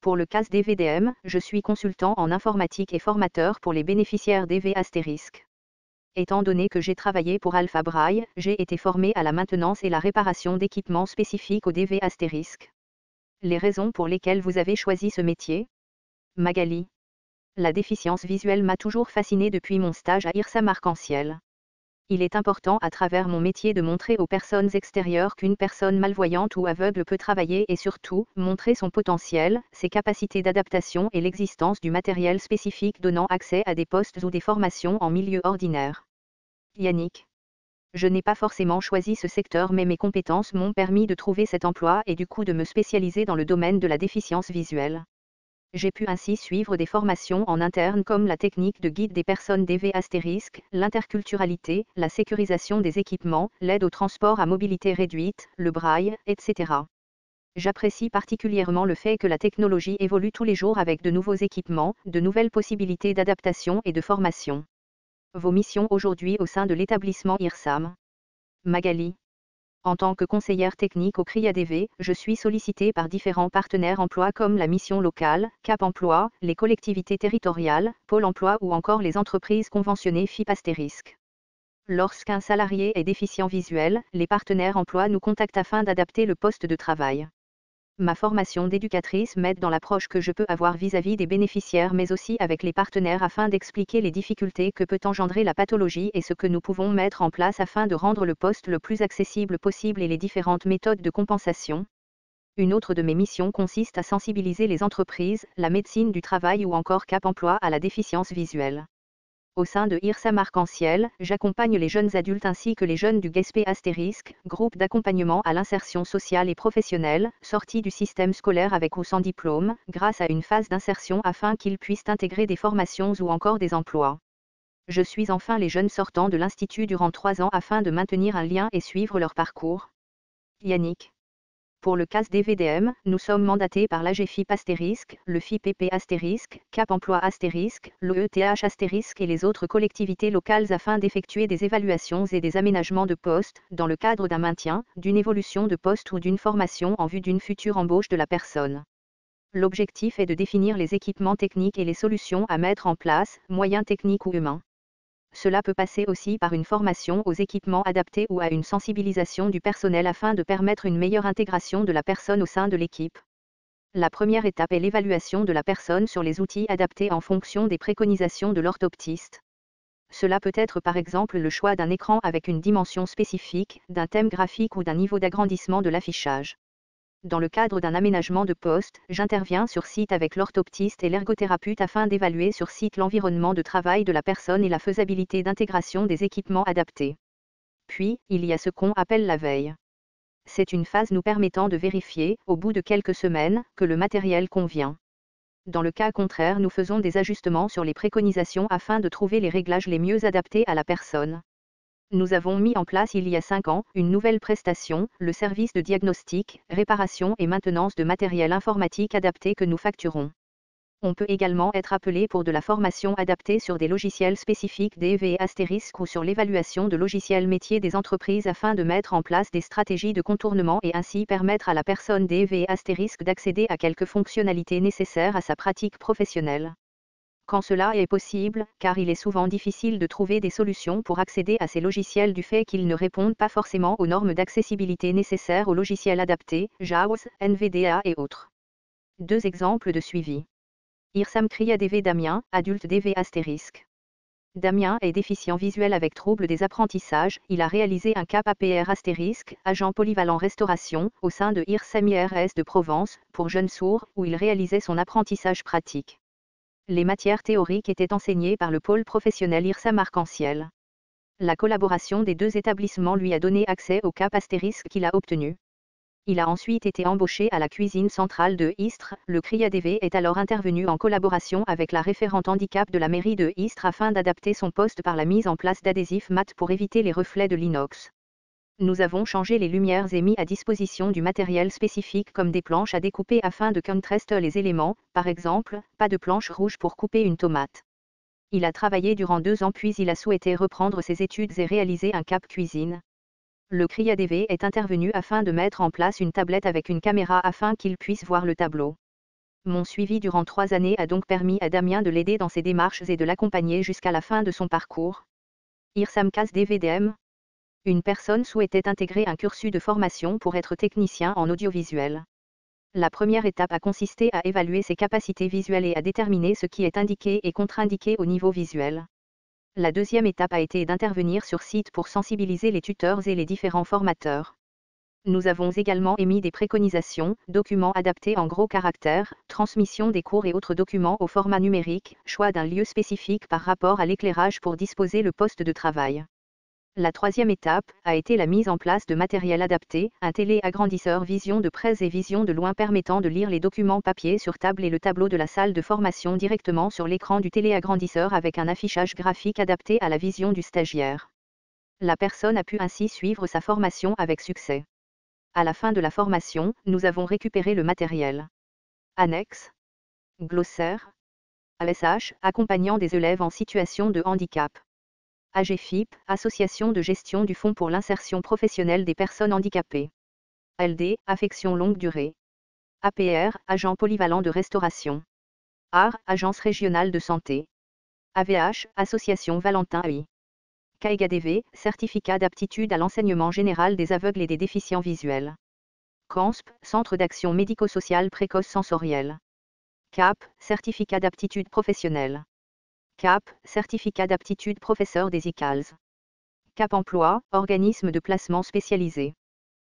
Pour le CAS-DVDM, je suis consultant en informatique et formateur pour les bénéficiaires DV *. Étant donné que j'ai travaillé pour Alpha Braille, j'ai été formé à la maintenance et la réparation d'équipements spécifiques au DV *. Les raisons pour lesquelles vous avez choisi ce métier ? Magali. La déficience visuelle m'a toujours fascinée depuis mon stage à IRSAM Arc-en-Ciel. Il est important à travers mon métier de montrer aux personnes extérieures qu'une personne malvoyante ou aveugle peut travailler et surtout, montrer son potentiel, ses capacités d'adaptation et l'existence du matériel spécifique donnant accès à des postes ou des formations en milieu ordinaire. Yannick. Je n'ai pas forcément choisi ce secteur mais mes compétences m'ont permis de trouver cet emploi et du coup de me spécialiser dans le domaine de la déficience visuelle. J'ai pu ainsi suivre des formations en interne comme la technique de guide des personnes DV *, l'interculturalité, la sécurisation des équipements, l'aide au transport à mobilité réduite, le braille, etc. J'apprécie particulièrement le fait que la technologie évolue tous les jours avec de nouveaux équipements, de nouvelles possibilités d'adaptation et de formation. Vos missions aujourd'hui au sein de l'établissement IRSAM. Magali. En tant que conseillère technique au CRIADV, je suis sollicitée par différents partenaires emploi comme la mission locale, Cap Emploi, les collectivités territoriales, Pôle emploi ou encore les entreprises conventionnées FIP *. Lorsqu'un salarié est déficient visuel, les partenaires emploi nous contactent afin d'adapter le poste de travail. Ma formation d'éducatrice m'aide dans l'approche que je peux avoir vis-à-vis des bénéficiaires mais aussi avec les partenaires afin d'expliquer les difficultés que peut engendrer la pathologie et ce que nous pouvons mettre en place afin de rendre le poste le plus accessible possible et les différentes méthodes de compensation. Une autre de mes missions consiste à sensibiliser les entreprises, la médecine du travail ou encore Cap Emploi à la déficience visuelle. Au sein de IRSAM Arc-en-Ciel, j'accompagne les jeunes adultes ainsi que les jeunes du GESP *, groupe d'accompagnement à l'insertion sociale et professionnelle, sortis du système scolaire avec ou sans diplôme, grâce à une phase d'insertion afin qu'ils puissent intégrer des formations ou encore des emplois. Je suis enfin les jeunes sortant de l'Institut durant 3 ans afin de maintenir un lien et suivre leur parcours. Yannick. Pour le CAS DVDM, nous sommes mandatés par l'AGFIP *, le FIPP *, Cap Emploi *, l'ETH * et les autres collectivités locales afin d'effectuer des évaluations et des aménagements de poste, dans le cadre d'un maintien, d'une évolution de poste ou d'une formation en vue d'une future embauche de la personne. L'objectif est de définir les équipements techniques et les solutions à mettre en place, moyens techniques ou humains. Cela peut passer aussi par une formation aux équipements adaptés ou à une sensibilisation du personnel afin de permettre une meilleure intégration de la personne au sein de l'équipe. La première étape est l'évaluation de la personne sur les outils adaptés en fonction des préconisations de l'orthoptiste. Cela peut être par exemple le choix d'un écran avec une dimension spécifique, d'un thème graphique ou d'un niveau d'agrandissement de l'affichage. Dans le cadre d'un aménagement de poste, j'interviens sur site avec l'orthoptiste et l'ergothérapeute afin d'évaluer sur site l'environnement de travail de la personne et la faisabilité d'intégration des équipements adaptés. Puis, il y a ce qu'on appelle la veille. C'est une phase nous permettant de vérifier, au bout de quelques semaines, que le matériel convient. Dans le cas contraire, nous faisons des ajustements sur les préconisations afin de trouver les réglages les mieux adaptés à la personne. Nous avons mis en place il y a 5 ans, une nouvelle prestation, le service de diagnostic, réparation et maintenance de matériel informatique adapté que nous facturons. On peut également être appelé pour de la formation adaptée sur des logiciels spécifiques DV * ou sur l'évaluation de logiciels métiers des entreprises afin de mettre en place des stratégies de contournement et ainsi permettre à la personne DV * d'accéder à quelques fonctionnalités nécessaires à sa pratique professionnelle. Quand cela est possible, car il est souvent difficile de trouver des solutions pour accéder à ces logiciels du fait qu'ils ne répondent pas forcément aux normes d'accessibilité nécessaires aux logiciels adaptés, JAWS, NVDA et autres. 2 exemples de suivi. IRSAM CRIADV Damien, adulte DV *. Damien est déficient visuel avec trouble des apprentissages, il a réalisé un CAP APR *, agent polyvalent restauration, au sein de IRSAM IRS de Provence, pour jeunes sourds, où il réalisait son apprentissage pratique. Les matières théoriques étaient enseignées par le pôle professionnel IRSAM Arc-en-Ciel. La collaboration des 2 établissements lui a donné accès au CAP * qu'il a obtenu. Il a ensuite été embauché à la cuisine centrale de Istres. Le CRIADV est alors intervenu en collaboration avec la référente handicap de la mairie de Istres afin d'adapter son poste par la mise en place d'adhésifs mat pour éviter les reflets de l'inox. Nous avons changé les lumières et mis à disposition du matériel spécifique comme des planches à découper afin de contraster les éléments, par exemple, pas de planche rouge pour couper une tomate. Il a travaillé durant 2 ans puis il a souhaité reprendre ses études et réaliser un CAP cuisine. Le CRIADV est intervenu afin de mettre en place une tablette avec une caméra afin qu'il puisse voir le tableau. Mon suivi durant 3 années a donc permis à Damien de l'aider dans ses démarches et de l'accompagner jusqu'à la fin de son parcours. IRSAM CAS DVDM. Une personne souhaitait intégrer un cursus de formation pour être technicien en audiovisuel. La première étape a consisté à évaluer ses capacités visuelles et à déterminer ce qui est indiqué et contre-indiqué au niveau visuel. La deuxième étape a été d'intervenir sur site pour sensibiliser les tuteurs et les différents formateurs. Nous avons également émis des préconisations, documents adaptés en gros caractères, transmission des cours et autres documents au format numérique, choix d'un lieu spécifique par rapport à l'éclairage pour disposer le poste de travail. La troisième étape a été la mise en place de matériel adapté, un télé-agrandisseur vision de près et vision de loin permettant de lire les documents papier sur table et le tableau de la salle de formation directement sur l'écran du télé-agrandisseur avec un affichage graphique adapté à la vision du stagiaire. La personne a pu ainsi suivre sa formation avec succès. À la fin de la formation, nous avons récupéré le matériel. Annexe. Glossaire. ASH, accompagnant des élèves en situation de handicap. AGFIP, Association de gestion du Fonds pour l'insertion professionnelle des personnes handicapées. LD, Affection longue durée. APR, Agent polyvalent de restauration. AR, Agence régionale de santé. AVH, Association Valentin AI. CAEGADV, Certificat d'aptitude à l'enseignement général des aveugles et des déficients visuels. CANSP, Centre d'action médico-sociale précoce sensorielle. CAP, Certificat d'aptitude professionnelle. CAP, Certificat d'aptitude professeur des ICALS. CAP Emploi, Organisme de placement spécialisé.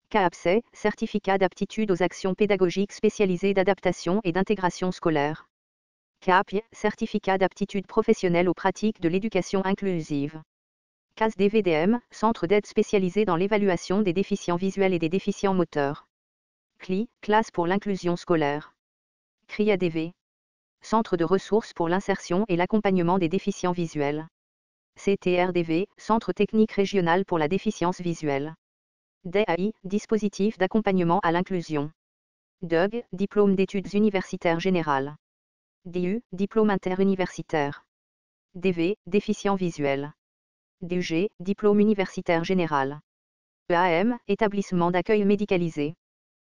CAAPSE, Certificat d'aptitude aux actions pédagogiques spécialisées d'adaptation et d'intégration scolaire. CAPI, Certificat d'aptitude professionnelle aux pratiques de l'éducation inclusive. CAS-DVDM, Centre d'aide spécialisé dans l'évaluation des déficients visuels et des déficients moteurs. CLI, Classe pour l'inclusion scolaire. CRIADV, Centre de ressources pour l'insertion et l'accompagnement des déficients visuels. CTRDV, Centre technique régional pour la déficience visuelle. DAI, Dispositif d'accompagnement à l'inclusion. DUG, Diplôme d'études universitaires générales. DU, Diplôme interuniversitaire. DV, Déficient visuel. DUG, Diplôme universitaire général. EAM, Établissement d'accueil médicalisé.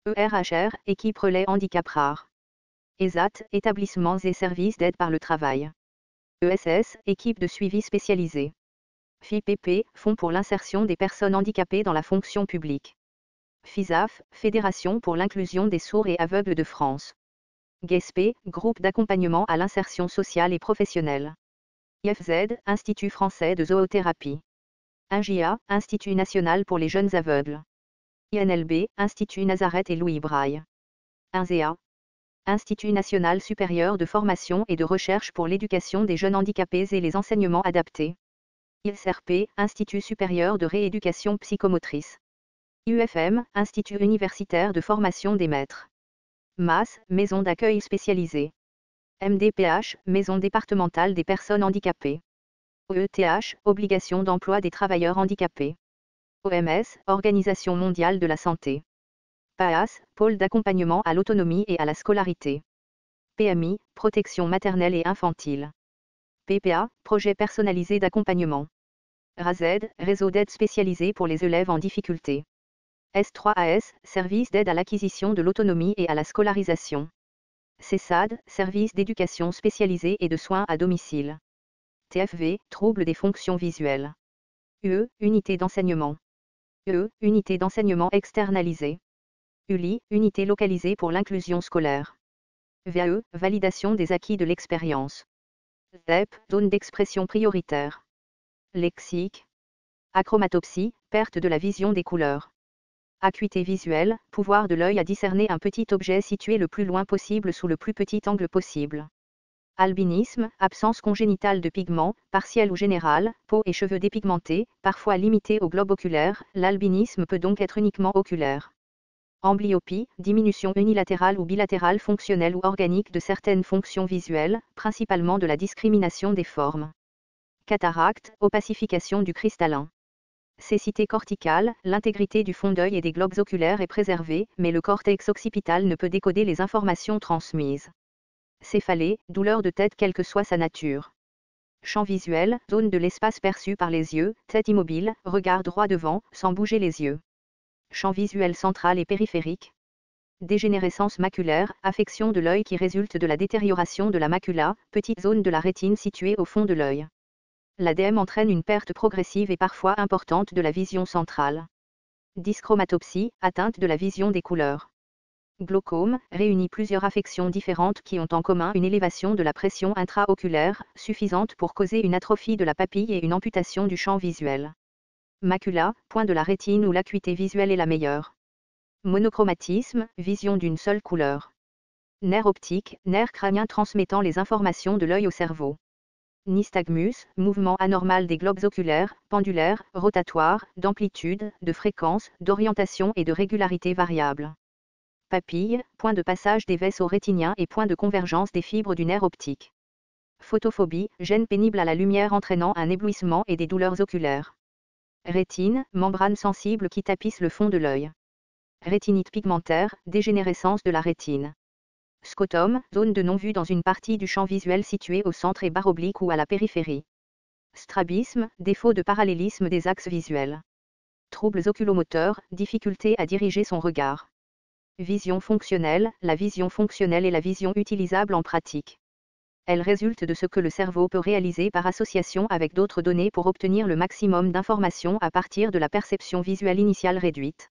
ERHR, Équipe relais handicap rare. ESAT, Établissements et services d'aide par le travail. ESS, Équipe de suivi spécialisée. FIPP, Fonds pour l'insertion des personnes handicapées dans la fonction publique. FISAF, Fédération pour l'inclusion des sourds et aveugles de France. GESPE, Groupe d'accompagnement à l'insertion sociale et professionnelle. IFZ, Institut français de zoothérapie. INGIA, Institut national pour les jeunes aveugles. INLB, Institut Nazareth et Louis Braille. INSEA, Institut national supérieur de formation et de recherche pour l'éducation des jeunes handicapés et les enseignements adaptés. ISRP, Institut supérieur de rééducation psychomotrice. UFM, Institut universitaire de formation des maîtres. MAS, Maison d'accueil spécialisée. MDPH, Maison départementale des personnes handicapées. OETH, Obligation d'emploi des travailleurs handicapés. OMS, Organisation mondiale de la santé. PAAS, Pôle d'accompagnement à l'autonomie et à la scolarité. PMI, Protection maternelle et infantile. PPA, Projet personnalisé d'accompagnement. RAZ, Réseau d'aide spécialisé pour les élèves en difficulté. S3AS, Service d'aide à l'acquisition de l'autonomie et à la scolarisation. CESAD, Service d'éducation spécialisé et de soins à domicile. TFV, Troubles des fonctions visuelles. UE, Unité d'enseignement. UE, Unité d'enseignement externalisée. ULI, Unité localisée pour l'inclusion scolaire. VAE, Validation des acquis de l'expérience. ZEP, Zone d'expression prioritaire. Lexique. Achromatopsie, perte de la vision des couleurs. Acuité visuelle, pouvoir de l'œil à discerner un petit objet situé le plus loin possible sous le plus petit angle possible. Albinisme, absence congénitale de pigments, partiel ou général, peau et cheveux dépigmentés, parfois limités au globe oculaire, l'albinisme peut donc être uniquement oculaire. Amblyopie, diminution unilatérale ou bilatérale fonctionnelle ou organique de certaines fonctions visuelles, principalement de la discrimination des formes. Cataracte, opacification du cristallin. Cécité corticale, l'intégrité du fond d'œil et des globes oculaires est préservée, mais le cortex occipital ne peut décoder les informations transmises. Céphalée, douleur de tête quelle que soit sa nature. Champ visuel, zone de l'espace perçu par les yeux, tête immobile, regard droit devant, sans bouger les yeux. Champ visuel central et périphérique. Dégénérescence maculaire, affection de l'œil qui résulte de la détérioration de la macula, petite zone de la rétine située au fond de l'œil. L'ADM entraîne une perte progressive et parfois importante de la vision centrale. Dyschromatopsie, atteinte de la vision des couleurs. Glaucome, réunit plusieurs affections différentes qui ont en commun une élévation de la pression intraoculaire, suffisante pour causer une atrophie de la papille et une amputation du champ visuel. Macula, point de la rétine où l'acuité visuelle est la meilleure. Monochromatisme, vision d'une seule couleur. Nerf optique, nerf crânien transmettant les informations de l'œil au cerveau. Nystagmus, mouvement anormal des globes oculaires, pendulaires, rotatoires, d'amplitude, de fréquence, d'orientation et de régularité variable. Papille, point de passage des vaisseaux rétiniens et point de convergence des fibres du nerf optique. Photophobie, gêne pénible à la lumière entraînant un éblouissement et des douleurs oculaires. Rétine, membrane sensible qui tapisse le fond de l'œil. Rétinite pigmentaire, dégénérescence de la rétine. Scotum, zone de non-vue dans une partie du champ visuel située au centre et barre oblique ou à la périphérie. Strabisme, défaut de parallélisme des axes visuels. Troubles oculomoteurs, difficulté à diriger son regard. Vision fonctionnelle, la vision fonctionnelle est la vision utilisable en pratique. Elle résulte de ce que le cerveau peut réaliser par association avec d'autres données pour obtenir le maximum d'informations à partir de la perception visuelle initiale réduite.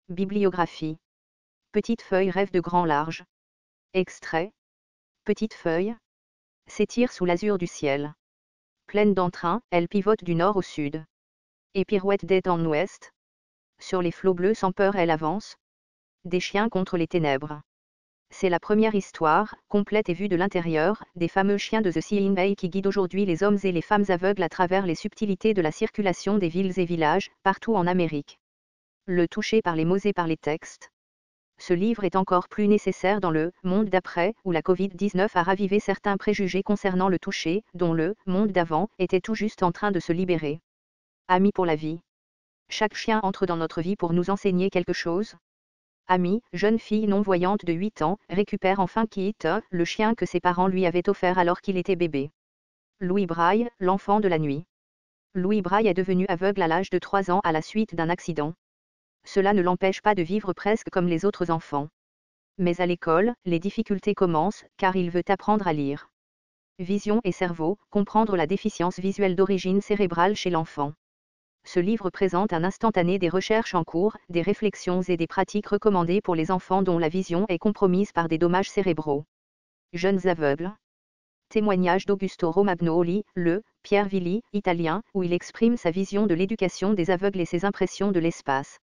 Bibliographie. Petite feuille rêve de grand large. Extrait. Petite feuille s'étire sous l'azur du ciel. Pleine d'entrain, elle pivote du nord au sud. Et pirouette d'est en ouest. Sur les flots bleus sans peur elle avance. Des chiens contre les ténèbres. C'est la première histoire, complète et vue de l'intérieur, des fameux chiens de The Seeing Eye qui guident aujourd'hui les hommes et les femmes aveugles à travers les subtilités de la circulation des villes et villages, partout en Amérique. Le toucher par les mots et par les textes. Ce livre est encore plus nécessaire dans le « monde d'après » où la Covid-19 a ravivé certains préjugés concernant le toucher, dont le « monde d'avant » était tout juste en train de se libérer. Amis pour la vie. Chaque chien entre dans notre vie pour nous enseigner quelque chose. Amy, jeune fille non-voyante de 8 ans, récupère enfin Kit, le chien que ses parents lui avaient offert alors qu'il était bébé. Louis Braille, l'enfant de la nuit. Louis Braille est devenu aveugle à l'âge de 3 ans à la suite d'un accident. Cela ne l'empêche pas de vivre presque comme les autres enfants. Mais à l'école, les difficultés commencent, car il veut apprendre à lire. Vision et cerveau, comprendre la déficience visuelle d'origine cérébrale chez l'enfant. Ce livre présente un instantané des recherches en cours, des réflexions et des pratiques recommandées pour les enfants dont la vision est compromise par des dommages cérébraux. Jeunes aveugles. Témoignage d'Augusto Romagnoli, le « Pierre Villi », italien, où il exprime sa vision de l'éducation des aveugles et ses impressions de l'espace.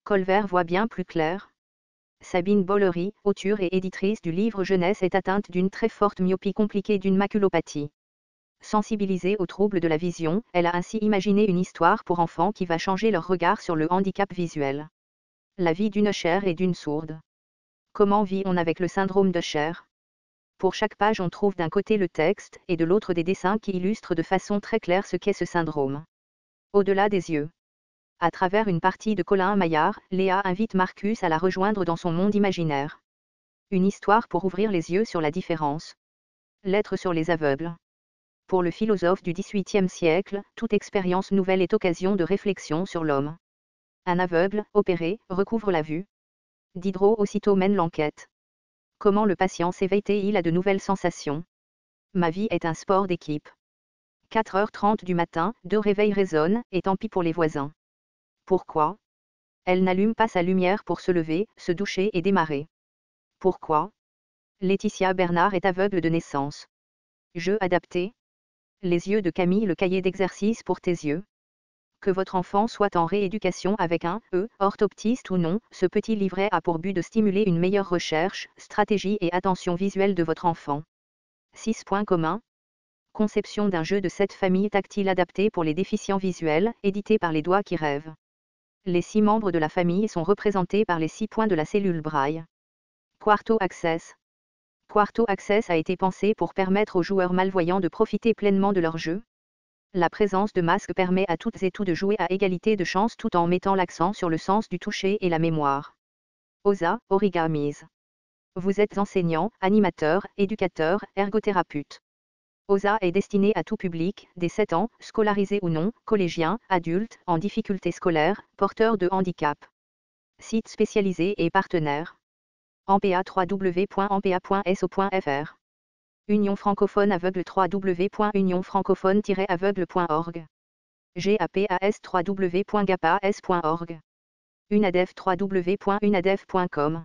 Colvert voit bien plus clair. Sabine Bollery, auteure et éditrice du livre Jeunesse est atteinte d'une très forte myopie compliquée d'une maculopathie. Sensibilisée aux troubles de la vision, elle a ainsi imaginé une histoire pour enfants qui va changer leur regard sur le handicap visuel. La vie d'une chère et d'une sourde. Comment vit-on avec le syndrome de Usher? Pour chaque page on trouve d'un côté le texte et de l'autre des dessins qui illustrent de façon très claire ce qu'est ce syndrome. Au-delà des yeux. À travers une partie de Colin Maillard, Léa invite Marcus à la rejoindre dans son monde imaginaire. Une histoire pour ouvrir les yeux sur la différence. Lettre sur les aveugles. Pour le philosophe du XVIIIe siècle, toute expérience nouvelle est occasion de réflexion sur l'homme. Un aveugle, opéré, recouvre la vue. Diderot aussitôt mène l'enquête. Comment le patient s'éveille-t-il à de nouvelles sensations? Ma vie est un sport d'équipe. 4h30 du matin, 2 réveils résonnent, et tant pis pour les voisins. Pourquoi? Elle n'allume pas sa lumière pour se lever, se doucher et démarrer. Pourquoi? Laetitia Bernard est aveugle de naissance. Jeu adapté. Les yeux de Camille, le cahier d'exercice pour tes yeux. Que votre enfant soit en rééducation avec un orthoptiste ou non, ce petit livret a pour but de stimuler une meilleure recherche, stratégie et attention visuelle de votre enfant. 6 points communs. Conception d'un jeu de cette famille tactile adapté pour les déficients visuels, édité par Les Doigts qui rêvent. Les 6 membres de la famille sont représentés par les 6 points de la cellule Braille. Quarto Access. Quarto Access a été pensé pour permettre aux joueurs malvoyants de profiter pleinement de leur jeu. La présence de masques permet à toutes et tous de jouer à égalité de chance tout en mettant l'accent sur le sens du toucher et la mémoire. OSA, Origamis. Vous êtes enseignant, animateur, éducateur, ergothérapeute. OSA est destiné à tout public, dès 7 ans, scolarisé ou non, collégiens, adultes, en difficulté scolaire, porteurs de handicap. Site spécialisé et partenaire. AMPA www.ampa.so.fr. Union francophone aveugle www.unionfrancophone-aveugle.org. GAPAS www.gapas.org. UNADEF www.unadef.com.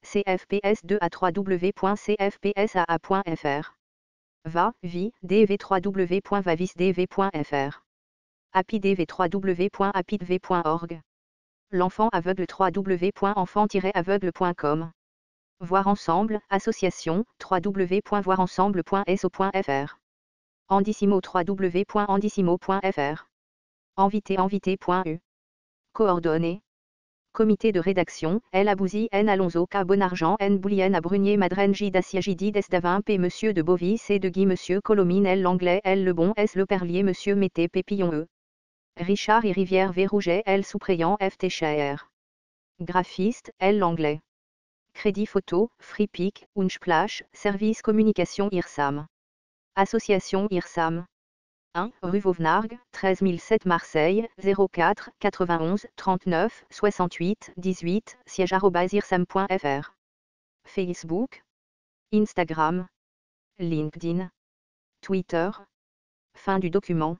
CFPS2A www.cfpsaa.fr. VA, VI, DV www.vavisdv.fr. APIDV www.apidv.org. L'enfant aveugle www.enfant-aveugle.com. Voir ensemble, association, www.voirensemble.so.fr. Andissimo www.andissimo.fr. Invité.u. Coordonnées. Comité de rédaction, L. Abouzi, N. Alonso, K. Bonargent, N. Boulienne, A. Brunier, Madren, J. Daciagidi, Des Davin, P. Monsieur de Bovis, C. de Guy, Monsieur Colomine, L. Langlais, L. Lebon, S. Le Perlier, Monsieur Mété, Pépillon, E. Richard et Rivière, V. Rouget, L. Soupréant, F. Téchaer. Graphiste, L. Langlais. Crédit photo, FreePic, Unsplash, Service communication IRSAM. Association IRSAM. 1 rue Vauvenargues, 13007 Marseille, 04 91 39 68 18, siège@irsam.fr. Facebook, Instagram, LinkedIn, Twitter. Fin du document.